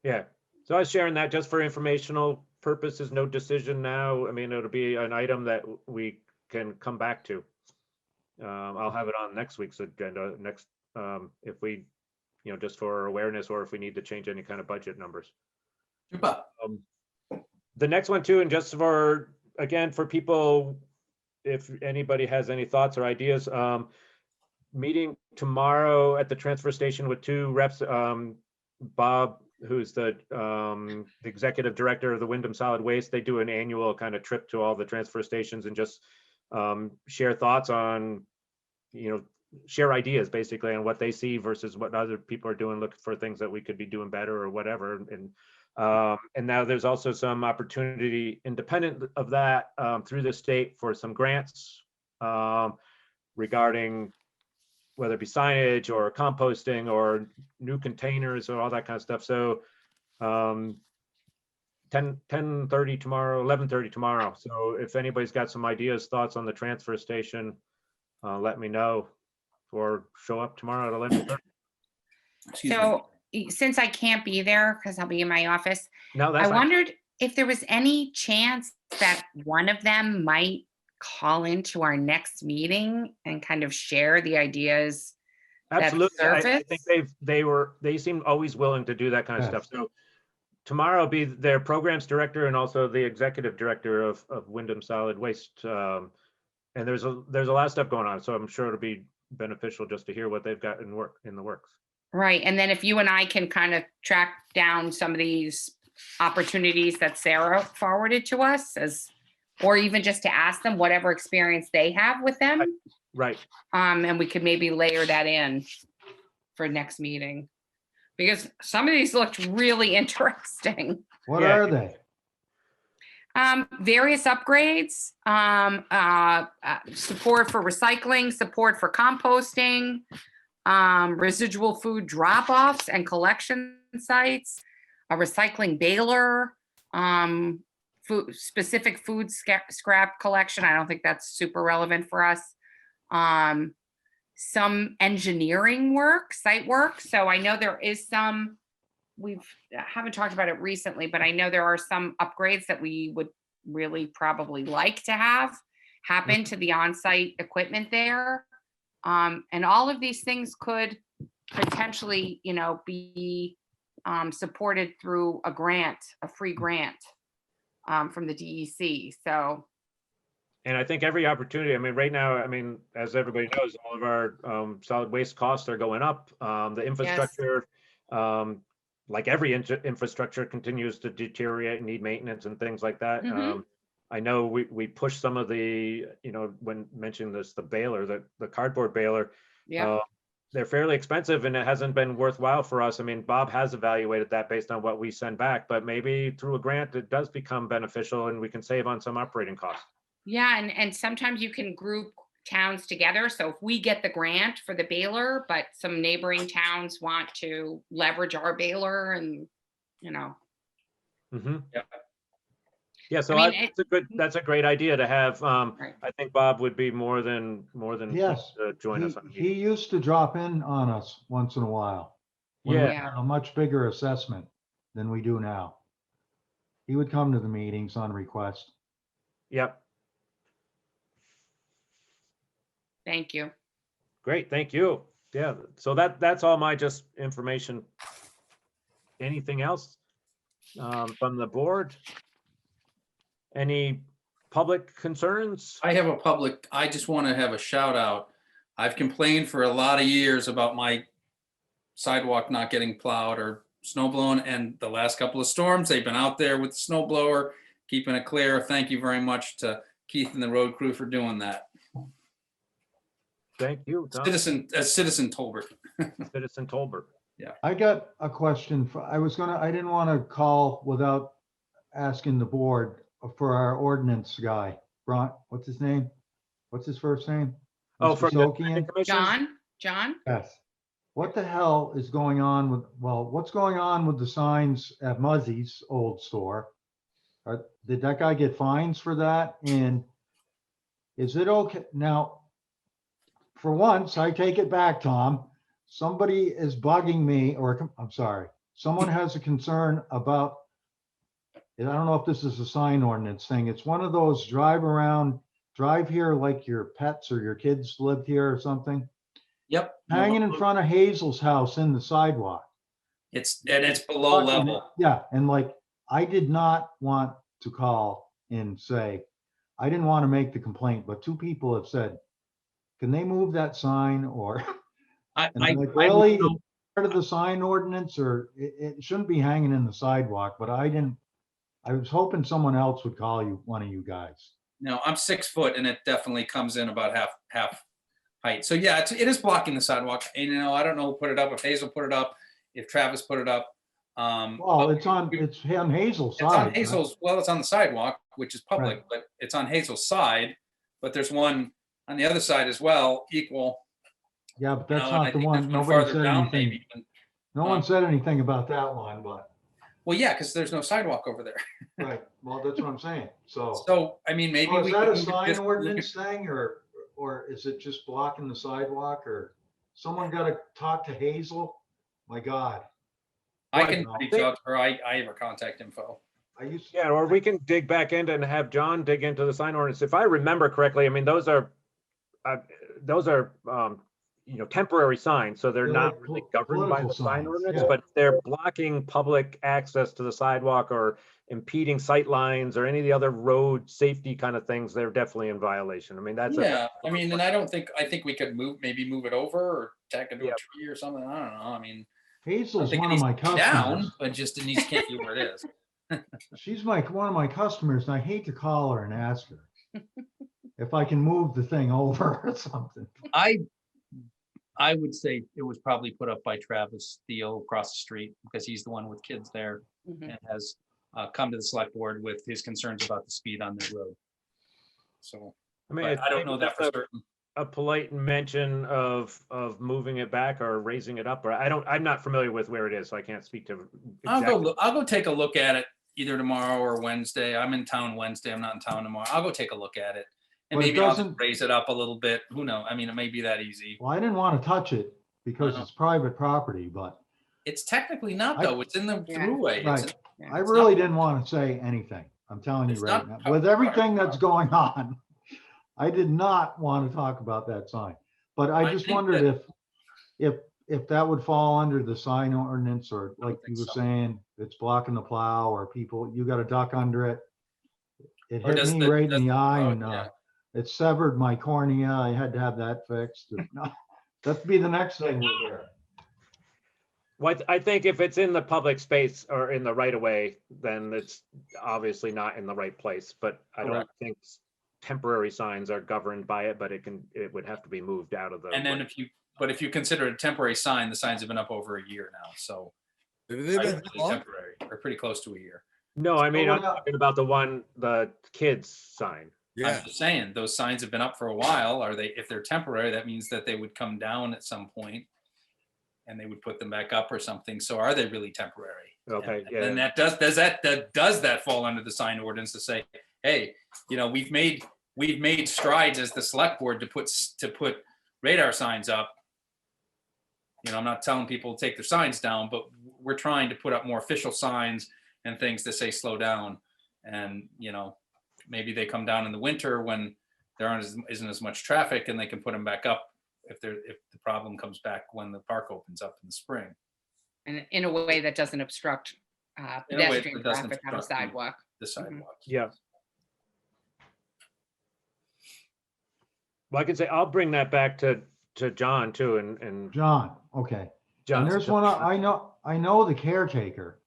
Yeah. So I was sharing that just for informational purposes, no decision now. I mean, it'll be an item that we can come back to. I'll have it on next week's agenda if we, just for awareness, or if we need to change any kind of budget numbers. Super. The next one too, and just for, again, for people, if anybody has any thoughts or ideas, meeting tomorrow at the transfer station with two reps, Bob, who's the executive director of the Wyndham Solid Waste. They do an annual kind of trip to all the transfer stations and just share thoughts on, share ideas basically on what they see versus what other people are doing, looking for things that we could be doing better or whatever. And now there's also some opportunity independent of that through the state for some grants regarding whether it be signage or composting or new containers or all that kind of stuff. So 10:30 tomorrow, 11:30 tomorrow. So if anybody's got some ideas, thoughts on the transfer station, let me know, or show up tomorrow at 11:30. Excuse me. So since I can't be there because I'll be in my office, No, I that's fine. wondered if there was any chance that one of them might call into our next meeting and kind of share the ideas. Absolutely. I think surface? they seem always willing to do that kind of Yes. stuff. So tomorrow will be their programs director and also the executive director of Wyndham Solid Waste. And there's a lot of stuff going on, so I'm sure it'll be beneficial just to hear what they've got in the works. Right. And then if you and I can kind of track down some of these opportunities that Sarah forwarded to us, or even just to ask them whatever experience they have with them. Right. And we could maybe layer that in for next meeting. Because some of these looked really interesting. What Yeah. are they? Various upgrades, support for recycling, support for composting, residual food drop-offs and collection sites, a recycling baler, specific food scrap collection. I don't think that's super relevant for us. Some engineering work, site work. So I know there is some, haven't talked about it recently, but I know there are some upgrades that we would really probably like to have happen to the on-site equipment there. And all of these things could potentially, be supported through a free grant from the DEC. So. And I think every opportunity, I mean, right now, I mean, as everybody knows, all of our solid waste costs are going up. The infrastructure, like every infrastructure, continues to deteriorate and need maintenance and things like that. I know we pushed some of the, when mentioning this, the baler, the cardboard baler, Yeah. They're fairly expensive and it hasn't been worthwhile for us. I mean, Bob has evaluated that based on what we send back, but maybe through a grant, it does become beneficial and we can save on some operating costs. Yeah, and sometimes you can group towns together. So if we get the grant for the baler, but some neighboring towns want to leverage our baler and, Mm-hmm. Yeah. Yeah, so I mean, that's a great idea to have. Right. I think Bob would be more than Yes, join us. On He used to drop in on us once in a while. when we Yeah. had a much bigger assessment than we do now. He would come to the meetings on request. Yep. Thank you. Great, thank you. Yeah, so that's all my just information. Anything else from the board? Any public concerns? I just want to have a shout out. I've complained for a lot of years about my sidewalk not getting plowed or snow blowing, and the last couple of storms, they've been out there with the snow blower, keeping it clear. Thank you very much to Keith and the road crew for doing that. Thank you, Tom. Citizen Tolbert. Citizen Tolbert. I got a question for, I didn't want to call without asking the board for our ordinance guy. What's his name? What's his first name? Oh, Mr. from the Sokian? planning commission? John? Yes. What the hell is going on what's going on with the signs at Muzzy's old store? Did that guy get fines for that? And is it okay? Now, for once, I take it back, Tom. Somebody is bugging me, or I'm sorry, someone has a concern about, and I don't know if this is a sign ordinance thing. It's one of those drive here like your pets or your kids lived here or something. Yep. Hanging in front of Hazel's house in the sidewalk. It's below level. Yeah, and like, I did not want to call and say, I didn't want to make the complaint, but two people have said, can they move that sign? Or, and I'm like, really? It's part of the sign ordinance, or it shouldn't be hanging in the sidewalk, but I was hoping someone else would call you, one of you guys. No, I'm 6 foot, and it definitely comes in about half height. So yeah, it is blocking the sidewalk. And I don't know who put it up, if Hazel put it up, if Travis put it up. Well, it's on Hazel's side. It's on Hazel's, well, it's on the sidewalk, which is public, Right. but it's on Hazel's side. But there's one on the other side as well, equal. Yeah, but that's and I not the think one. there's Nobody farther said down, anything. maybe even. No one said anything about that one, but, Well, yeah, because there's no sidewalk over there. right, well, that's what I'm saying, so. So, I mean, maybe So is we that could a look at sign this- look at- ordinance thing, or is it just blocking the sidewalk, or someone gotta talk to Hazel? My God, I can Well, reach out to her. I have her contact info. I used. Yeah, or we can dig back into and have John dig into the sign ordinance. If I remember correctly, I mean, those are, temporary signs, so they're They're not like really po- governed by the political sign signs, ordinance, yeah. but they're blocking public access to the sidewalk or impeding sight lines or any of the other road safety kind of things. They're definitely in violation. I mean, that's Yeah, I mean, and I think we could maybe move it over or tack it to Yeah. a tree or something. I don't know. I mean, I Hazel's think it one of needs my to be down, customers. but just it needs can't be where it is. She's one of my customers, and I hate to call her and ask her if I can move the thing over or something. I would say it was probably put up by Travis Steele across the street because he's the one with kids there Mhm. and has come to the select board with his concerns about the speed on the road. So, I mean, but I don't maybe know that just for certain. a polite mention of moving it back or raising it up, or I'm not familiar with where it is, so I can't speak to. exactly. I'll go take a look at it either tomorrow or Wednesday. I'm in town Wednesday. I'm not in town tomorrow. I'll go take a look at it. And But it maybe I'll just doesn't- raise it up a little bit. Who knows? I mean, it may be that easy. Well, I didn't want to touch it because Uh-huh. it's private property, but It's technically not though. It's in the Yeah. throughway. It's Right. in- I it's really not- didn't want to say anything. I'm telling you It's right not now, with everything that's private going on, I did not want to talk about that sign. But I I just think wondered if that would fall under the sign ordinance, or like you think were so. saying, it's blocking the plow, or people, you got to duck under it. It Or hit does me the- right in does the the eye, plow- and yeah. it severed my cornea. I had to have that fixed. That'd be the next thing we hear. Well, I think if it's in the public space or in the right of way, then it's obviously not in the right place, but I don't Correct. think temporary signs are governed by it, but it would have to be moved out of the. And then if you consider it a temporary sign, the signs have been up over a year now. So Have they been it's that long? temporary or pretty close to a year. No, I mean, I'm what about- talking about the kids sign. Yeah, I'm just saying, those signs have been up for a while. If they're temporary, that means that they would come down at some point and they would put them back up or something. So are they really temporary? Okay, And yeah. then does that fall under the sign ordinance to say, hey, we've made strides as the select board to put radar signs up. I'm not telling people to take their signs down, but we're trying to put up more official signs and things that say slow down. And, maybe they come down in the winter when there isn't as much traffic, and they can put them back up if the problem comes back when the park opens up in the spring. And in a way that doesn't obstruct In a way pedestrian that doesn't traffic on the obstruct sidewalk. The sidewalks. Yeah. Well, I can say, I'll bring that back to John too, and John, okay. And John, there's one, I know the caretaker.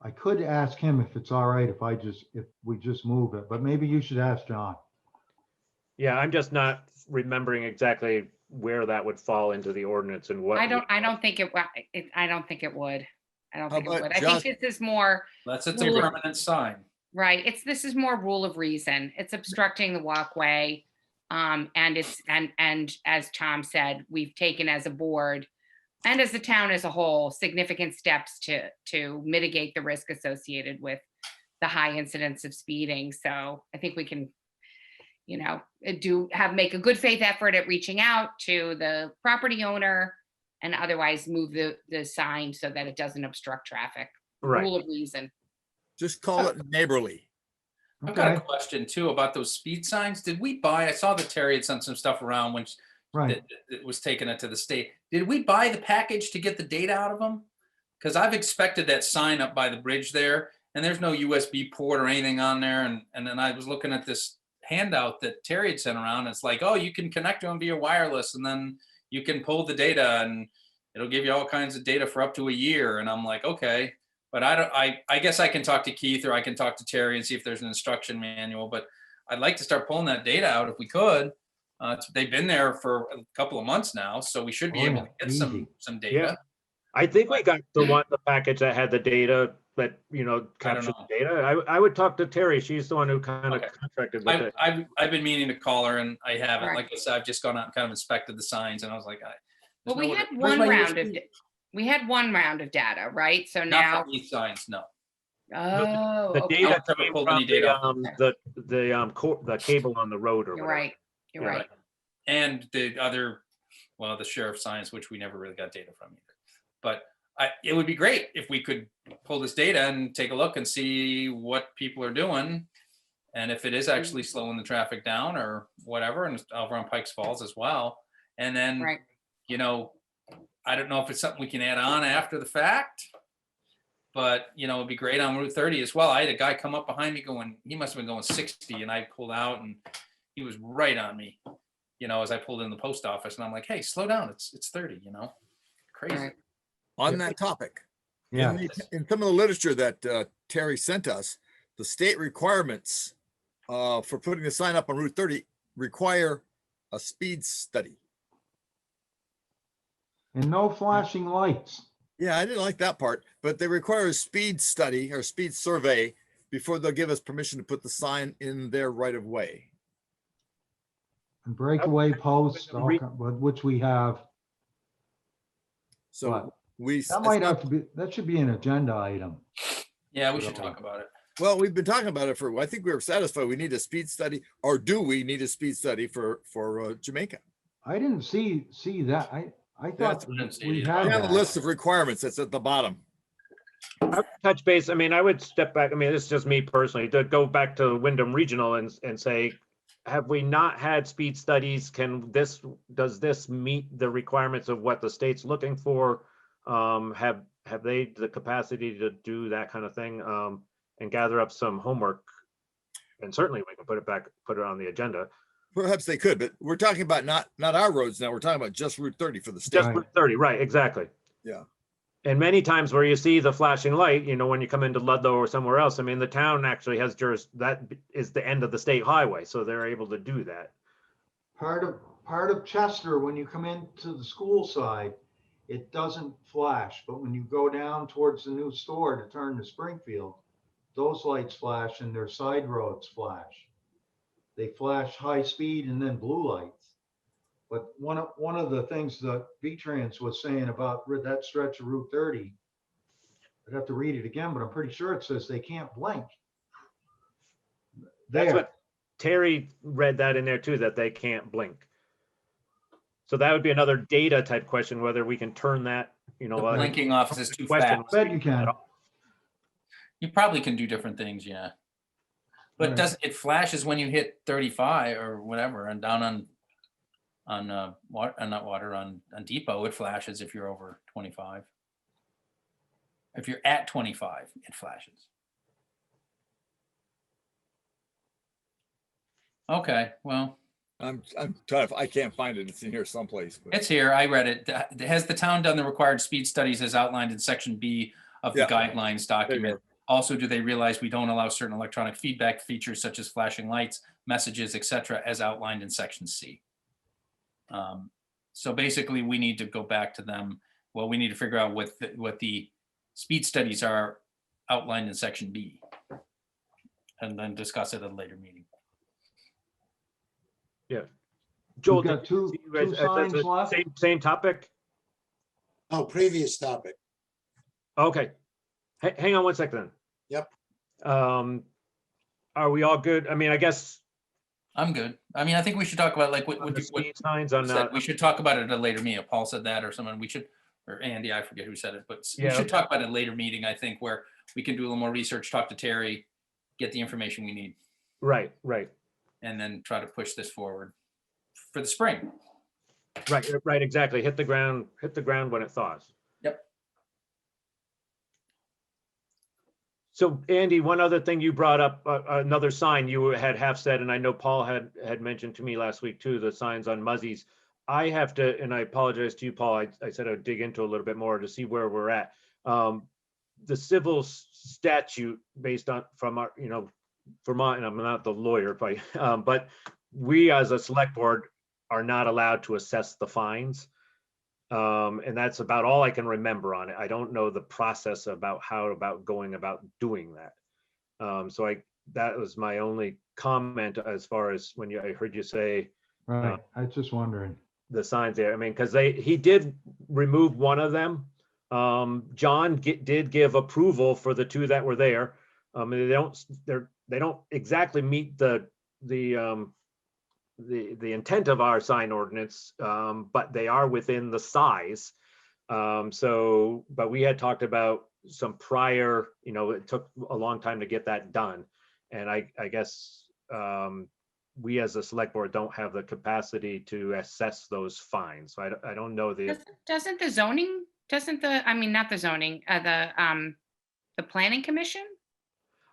I could ask him if it's all right if we just move it, but maybe you should ask John. yeah, I'm just not remembering exactly where that would fall into the ordinance and what. I don't think it, I don't think it would. I don't How think it about would. I think just- this is more, That's it's a Well, permanent sign. right, this is more rule of reason. It's obstructing the walkway. And it's, and as Tom said, we've taken as a board and as the town as a whole, significant steps to mitigate the risk associated with the high incidence of speeding. So I think we can, make a good faith effort at reaching out to the property owner and otherwise move the sign so that it doesn't obstruct traffic. Right. Rule of reason. Just call it neighborly. I've got a Okay, question too about those speed signs. Did we buy, I saw that Terry had sent some stuff around when right. that was taking it to the state. Did we buy the package to get the data out of them? Because I've expected that sign up by the bridge there and there's no USB port or anything on there. And then I was looking at this handout that Terry had sent around. It's like, oh, you can connect to them via wireless and then you can pull the data and it'll give you all kinds of data for up to a year. And I'm like, okay. But I guess I can talk to Keith or I can talk to Terry and see if there's an instruction manual, but I'd like to start pulling that data out if we could. They've been there for a couple of months now, so we should be Oh, able yeah, to get easy. some Yeah. data. I think we got the package that had the data that, captured know. the data. I would talk to Terry. She's the one who kind of Okay. contracted with it. I've been meaning to call her and I haven't. Right. Like I said, I've just gone out and kind of inspected the signs and I was like, Well, we had where's one my round USB? one round of data, right? So Not now, for these signs, no. oh, The okay, data I'll came pull from any data. the cable on the road or you're whatever. right, you're Yeah. right. And the other, well, the sheriff's signs, which we never really got data from either. But it would be great if we could pull this data and take a look and see what people are doing. And if it is actually slowing the traffic down or whatever, and over on Pikes Falls as well. And then, Right. I don't know if it's something we can add on after the fact, but it'd be great on Route 30 as well. I had a guy come up behind me he must have been going 60 and I pulled out and he was right on me, as I pulled in the post office and I'm like, hey, slow down. It's 30, crazy. Right. On that topic, Yeah, in some of the literature that Terry sent us, the state requirements for putting the sign up on Route 30 require a speed study. and no flashing lights. Yeah, I didn't like that part, but they require a speed study or speed survey before they'll give us permission to put the sign in their right of way. And breakaway posts, Re- which we have. So But we, that might have to be, that should be an agenda item. Yeah, we should talk about it. well, we've been talking about it I think we were satisfied. We need a speed study, or do we need a speed study for Jamaica? I didn't see that. I thought I didn't see it we either. had We have a that. list of requirements that's at the bottom. I would touch base. I would step back. This is just me personally, to go back to Wyndham Regional and say, have we not had speed studies? Does this meet the requirements of what the state's looking for? Have they the capacity to do that kind of thing and gather up some homework? And certainly we can put it on the agenda. Perhaps they could, but we're talking about not our roads now. We're talking about just Route 30 for the state. Just Route 30, right, exactly. Yeah. And many times where you see the flashing light, when you come into Ludlow or somewhere else, the town actually has that is the end of the state highway, so they're able to do that. Part of Chester, when you come into the school side, it doesn't flash, but when you go down towards the new store to turn to Springfield, those lights flash and their side roads flash. They flash high speed and then blue lights. But one of the things that V-Trans was saying about that stretch of Route 30, I'd have to read it again, but I'm pretty sure it says they can't blink. That's what Terry read that in there too, that they can't blink. So that would be another data type question, whether we can turn that, The blinking off is too question. fast. Bet you can. You probably can do different things, yeah. But Right. it flashes when you hit 35 or whatever, and down on Depot, it flashes if you're over 25. If you're at 25, it flashes. Okay, well, I'm trying to, I can't find it. It's in here someplace. but- It's here. I read it. Has the town done the required speed studies as outlined in section B of the Yeah. guidelines There you document? Also, do they realize we don't allow certain electronic feedback features such as flashing lights, messages, etc., as outlined in section C? So basically, we need to go back to them. Well, we need to figure out what the speed studies are outlined in section B, and then discuss it at a later meeting. Joel, We've got did you two see you guys- signs that's the left. Same topic? Oh, previous topic. Okay. Hang on one second then. Yep. Are we all good? I mean, I guess I'm good. I mean, I think we should talk about like on what the you speed signs on said. that. We should talk about it at a later meeting. Paul said that, or someone. We should, or Andy. I forget who said it, but we Yeah, should okay. talk about it at a later meeting. I think where we can do a little more research, talk to Terry, get the information we need, Right, and then try to push this forward for the spring. right, exactly. Hit the ground when it thaws. Yep. So Andy, one other thing you brought up, another sign you had half said, and I know Paul had mentioned to me last week too, the signs on Muzzies. I have to, and I apologize to you, Paul, I said I'd dig into a little bit more to see where we're at. The civil statute based on, from our, Vermont, and I'm not the lawyer, but we as a select board are not allowed to assess the fines. And that's about all I can remember on it. I don't know the process about going about doing that. So that was my only comment as far as when I heard you say Right, I was just wondering. the signs there. I mean, because he did remove one of them. John did give approval for the two that were there. They don't exactly meet the intent of our sign ordinance, but they are within the size. But we had talked about some prior, it took a long time to get that done. And I guess we as a select board don't have the capacity to assess those fines. So I don't know Doesn't the zoning, I mean, not the zoning, the planning commission?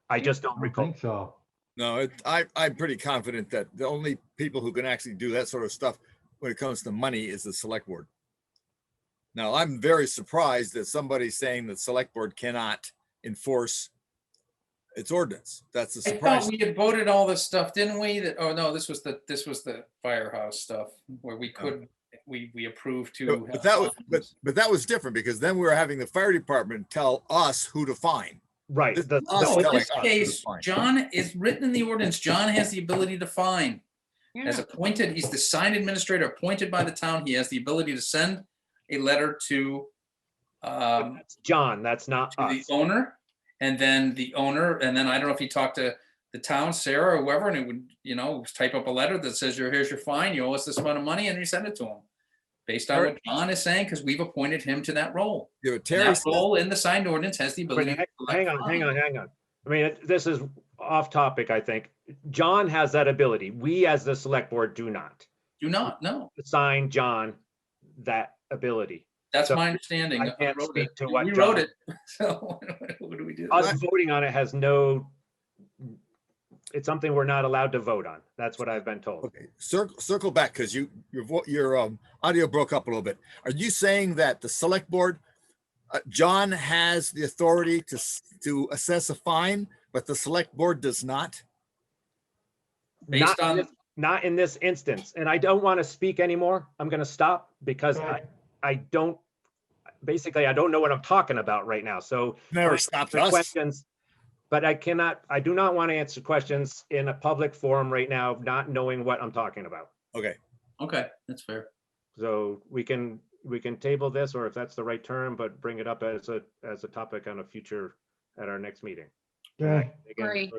I just I don't don't recall. think so. No, I'm pretty confident that the only people who can actually do that sort of stuff when it comes to money is the select board. Now, I'm very surprised that somebody's saying that select board cannot enforce its ordinance. That's a I surprise. thought we had voted all this stuff, didn't we? That, oh no, this was the firehouse stuff where we could, we approved to. But that was different because then we were having the fire department tell us who to fine. Right. This- the- us No, in telling this us who to case, fine. John is written in the ordinance. John has the ability to fine. As Yeah. appointed, he's the sign administrator appointed by the town. He has the ability to send a letter to That's John, that's not the us. owner, and then the owner, and then I don't know if he talked to the town, Sarah or whoever, and it would, type up a letter that says, here's your fine, you owe us this amount of money, and you send it to him. Based on what John is saying, because we've appointed him to that role. Yeah, but And Terry that says- role in the signed ordinance has the ability. Wait, to hang collect on. fines. I mean, this is off topic, I think. John has that ability. We as the select board do not Do not, no. assign John that ability. That's So, my understanding. I can't wrote speak it. to what We John- wrote it. So what do we do? Us voting on it has no, it's something we're not allowed to vote on. That's what I've been told. Okay, circle back because your audio broke up a little bit. Are you saying that the select board, John has the authority to assess a fine, but the select board does not? Based Not in this instance. And I don't want to speak anymore. I'm going to stop because Okay. I don't know what I'm talking about right now. So Never stopped the us. questions, but I do not want to answer questions in a public forum right now, not knowing what I'm talking about. Okay, Okay, that's fair. So we can table this, or if that's the right term, but bring it up as a topic on a future, at our next meeting. Okay, Again, Agree.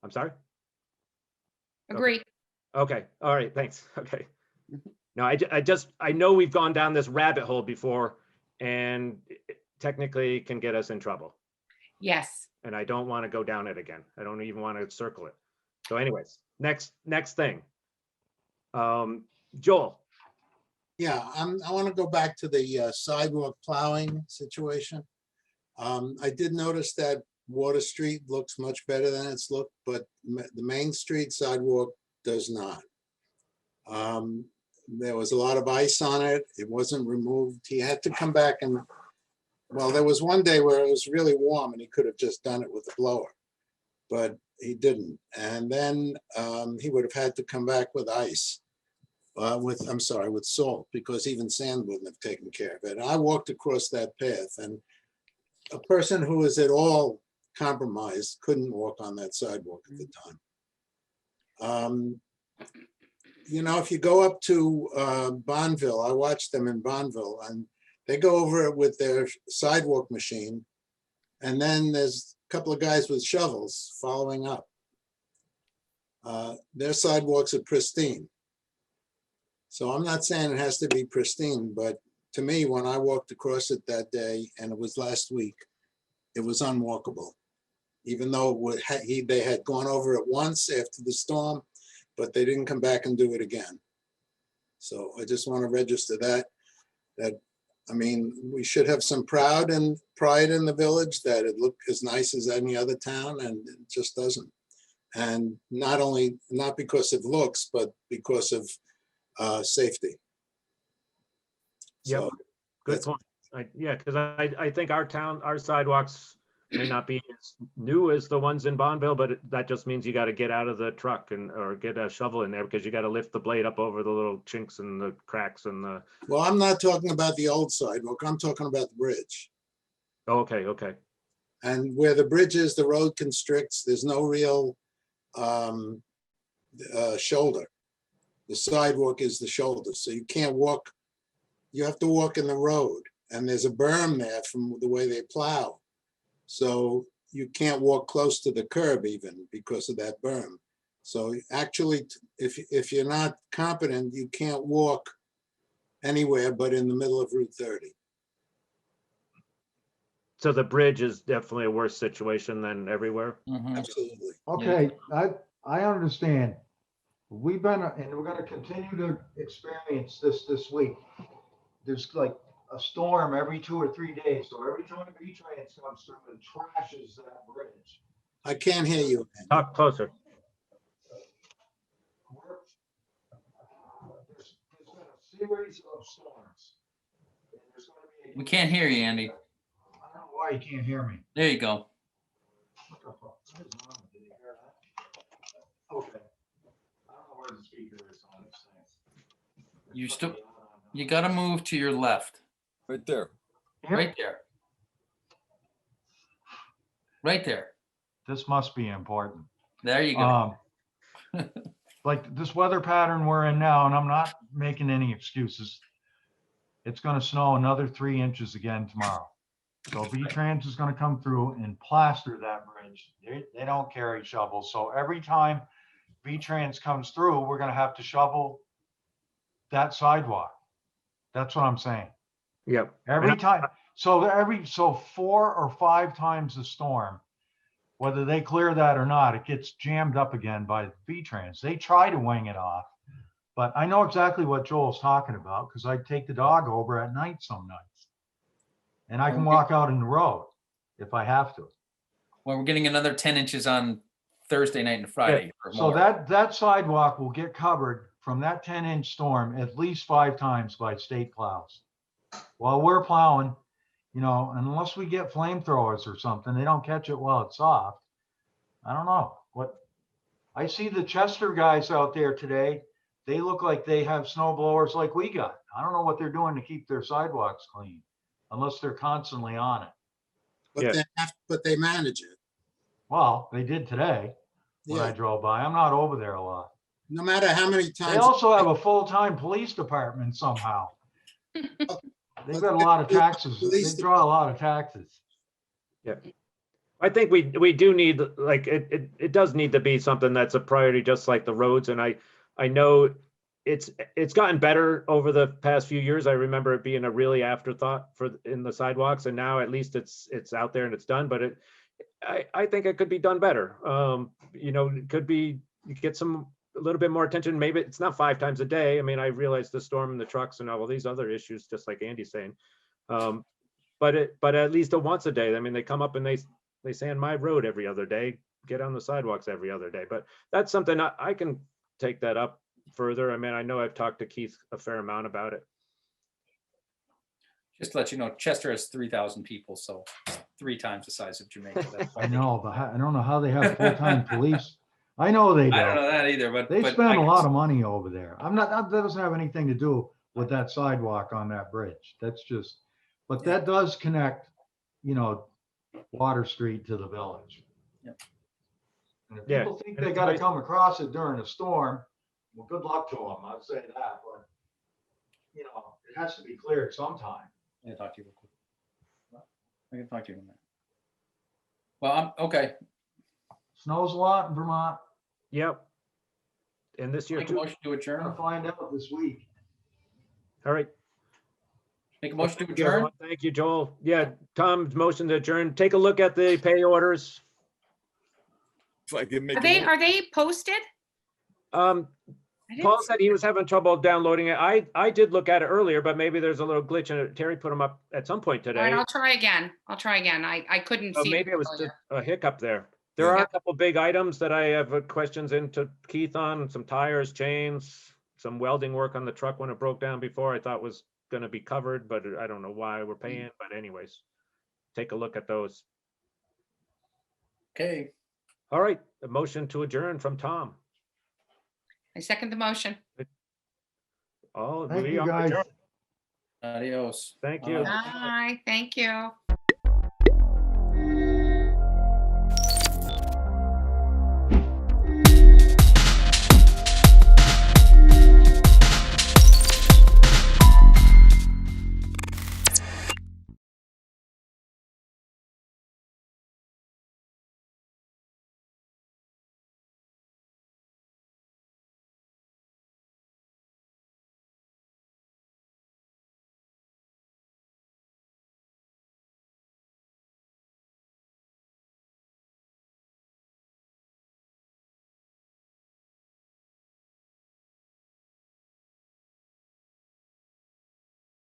I'm sorry? Agree. Okay, all right, thanks. Okay. No, I know we've gone down this rabbit hole before and it technically can get us in trouble. Yes. And I don't want to go down it again. I don't even want to circle it. So anyways, next thing. Joel, Yeah, I want to go back to the sidewalk plowing situation. I did notice that Water Street looks much better than it's looked, but the Main Street sidewalk does not. There was a lot of ice on it. It wasn't removed. He had to come back and, well, there was one day where it was really warm and he could have just done it with a blower, but he didn't. And then he would have had to come back with ice, with salt, because even sand wouldn't have taken care of it. And I walked across that path, and a person who is at all compromised couldn't walk on that sidewalk at the time. You know, if you go up to Bonneville, I watched them in Bonneville, and they go over it with their sidewalk machine. And then there's a couple of guys with shovels following up. Their sidewalks are pristine. So I'm not saying it has to be pristine, but to me, when I walked across it that day, and it was last week, it was unwalkable. Even though they had gone over it once after the storm, but they didn't come back and do it again. So I just want to register that, I mean, we should have some pride in the village that it looked as nice as any other town, and it just doesn't. And not because of looks, but because of safety. Yep. So Good that's- point. Yeah, because I think our sidewalks may not be as new as the ones in Bonneville, but that just means you got to get out of the truck or get a shovel in there, because you got to lift the blade up over the little chinks and the cracks and the. Well, I'm not talking about the old sidewalk. I'm talking about the bridge. Oh, okay. And where the bridge is, the road constricts. There's no real shoulder. The sidewalk is the shoulder, so you can't walk. You have to walk in the road, and there's a berm there from the way they plow. So you can't walk close to the curb even because of that berm. So actually, if you're not competent, you can't walk anywhere but in the middle of Route 30. So the bridge is definitely a worse situation than everywhere. Absolutely. Okay, I understand. We've been, and we're gonna continue to experience this week. There's like a storm every 2 or 3 days. So every time a V-Trans comes through and trashes that bridge. I can't hear you. Talk closer. There's been a series of storms. And there's gonna be We can't hear you, Andy. I don't know why you can't hear me. There you go. What the fuck? What is wrong? Did you hear that? Okay. I don't know where the speaker is on this thing. You got to move to your left. Right there. Right there. Right there. This must be important. There you go. Like this weather pattern we're in now, and I'm not making any excuses. It's gonna snow another 3 inches again tomorrow. So V-Trans is gonna come through and plaster that bridge. They don't carry shovels. So every time V-Trans comes through, we're gonna have to shovel that sidewalk. That's what I'm saying. Yep. Every time. So 4 or 5 times a storm, whether they clear that or not, it gets jammed up again by V-Trans. They try to wing it off, but I know exactly what Joel's talking about because I take the dog over at night some nights. And I can walk out in the road if I have to. Well, we're getting another 10 inches on Thursday night and Friday. or So more. that sidewalk will get covered from that 10-inch storm at least 5 times by state plows. While we're plowing, you know, unless we get flamethrowers or something, they don't catch it while it's soft. I don't know what. I see the Chester guys out there today. They look like they have snow blowers like we got. I don't know what they're doing to keep their sidewalks clean, unless they're constantly on it. But Yeah. but they manage it. Well, they did today when I Yeah. drove by. I'm not over there a lot. No matter how many They times. also have a full-time police department somehow. They've got a lot of taxes. They draw a lot of taxes. Yeah. I think we do need, like, it does need to be something that's a priority, just like the roads. And I know it's gotten better over the past few years. I remember it being a really afterthought in the sidewalks, and now at least it's out there and it's done, but I think it could be done better. You know, it could be, you get a little bit more attention. Maybe it's not 5 times a day. I mean, I realize the storm and the trucks and all these other issues, just like Andy's saying. But at least once a day. I mean, they come up and they sand my road every other day, get on the sidewalks every other day. But that's something I can take that up further. I mean, I know I've talked to Keith a fair amount about it. Just to let you know, Chester has 3,000 people, so 3 times the size of Jamaica. That's why I know, but I don't know how they have full-time police. I know they I don't know do. that either, but. They but spend I a can- lot of money over there. that doesn't have anything to do with that sidewalk on that bridge. That's just, but that does connect, Water Street to the village. Yep. And if Yeah, people think and they it's gotta nice- come across it during a storm, well, good luck to them, I'd say that, but, it has to be cleared sometime. I can talk to you real quick. I can talk to you in a minute. Well, I'm, okay. Snows a lot in Vermont. Yep. And this year Make a too. motion to We're adjourn. gonna find out this week. All right. Make a motion to Thank you, adjourn. everyone. Thank you, Joel. Yeah, Tom's motion to adjourn. Take a look at the pay orders. If I can make Are a they, mo- are they posted? Um, I didn't Paul see said he was having trouble downloading it. I did look at it earlier, but maybe there's a little glitch in it. Terry put them up at some point All right, today. I'll try again. I couldn't So see. maybe them it was just earlier. a hiccup there. There Yeah. are a couple big items that I have questions into Keith on, some tires, chains, some welding work on the truck when it broke down before I thought was gonna be covered, but I don't know why we're paying, but anyways. Take a look at those. Okay. All right, a motion to adjourn from Tom. I second the motion. All, Thank we you, are guys. adjourned. Adios. Thank you. Bye, thank you.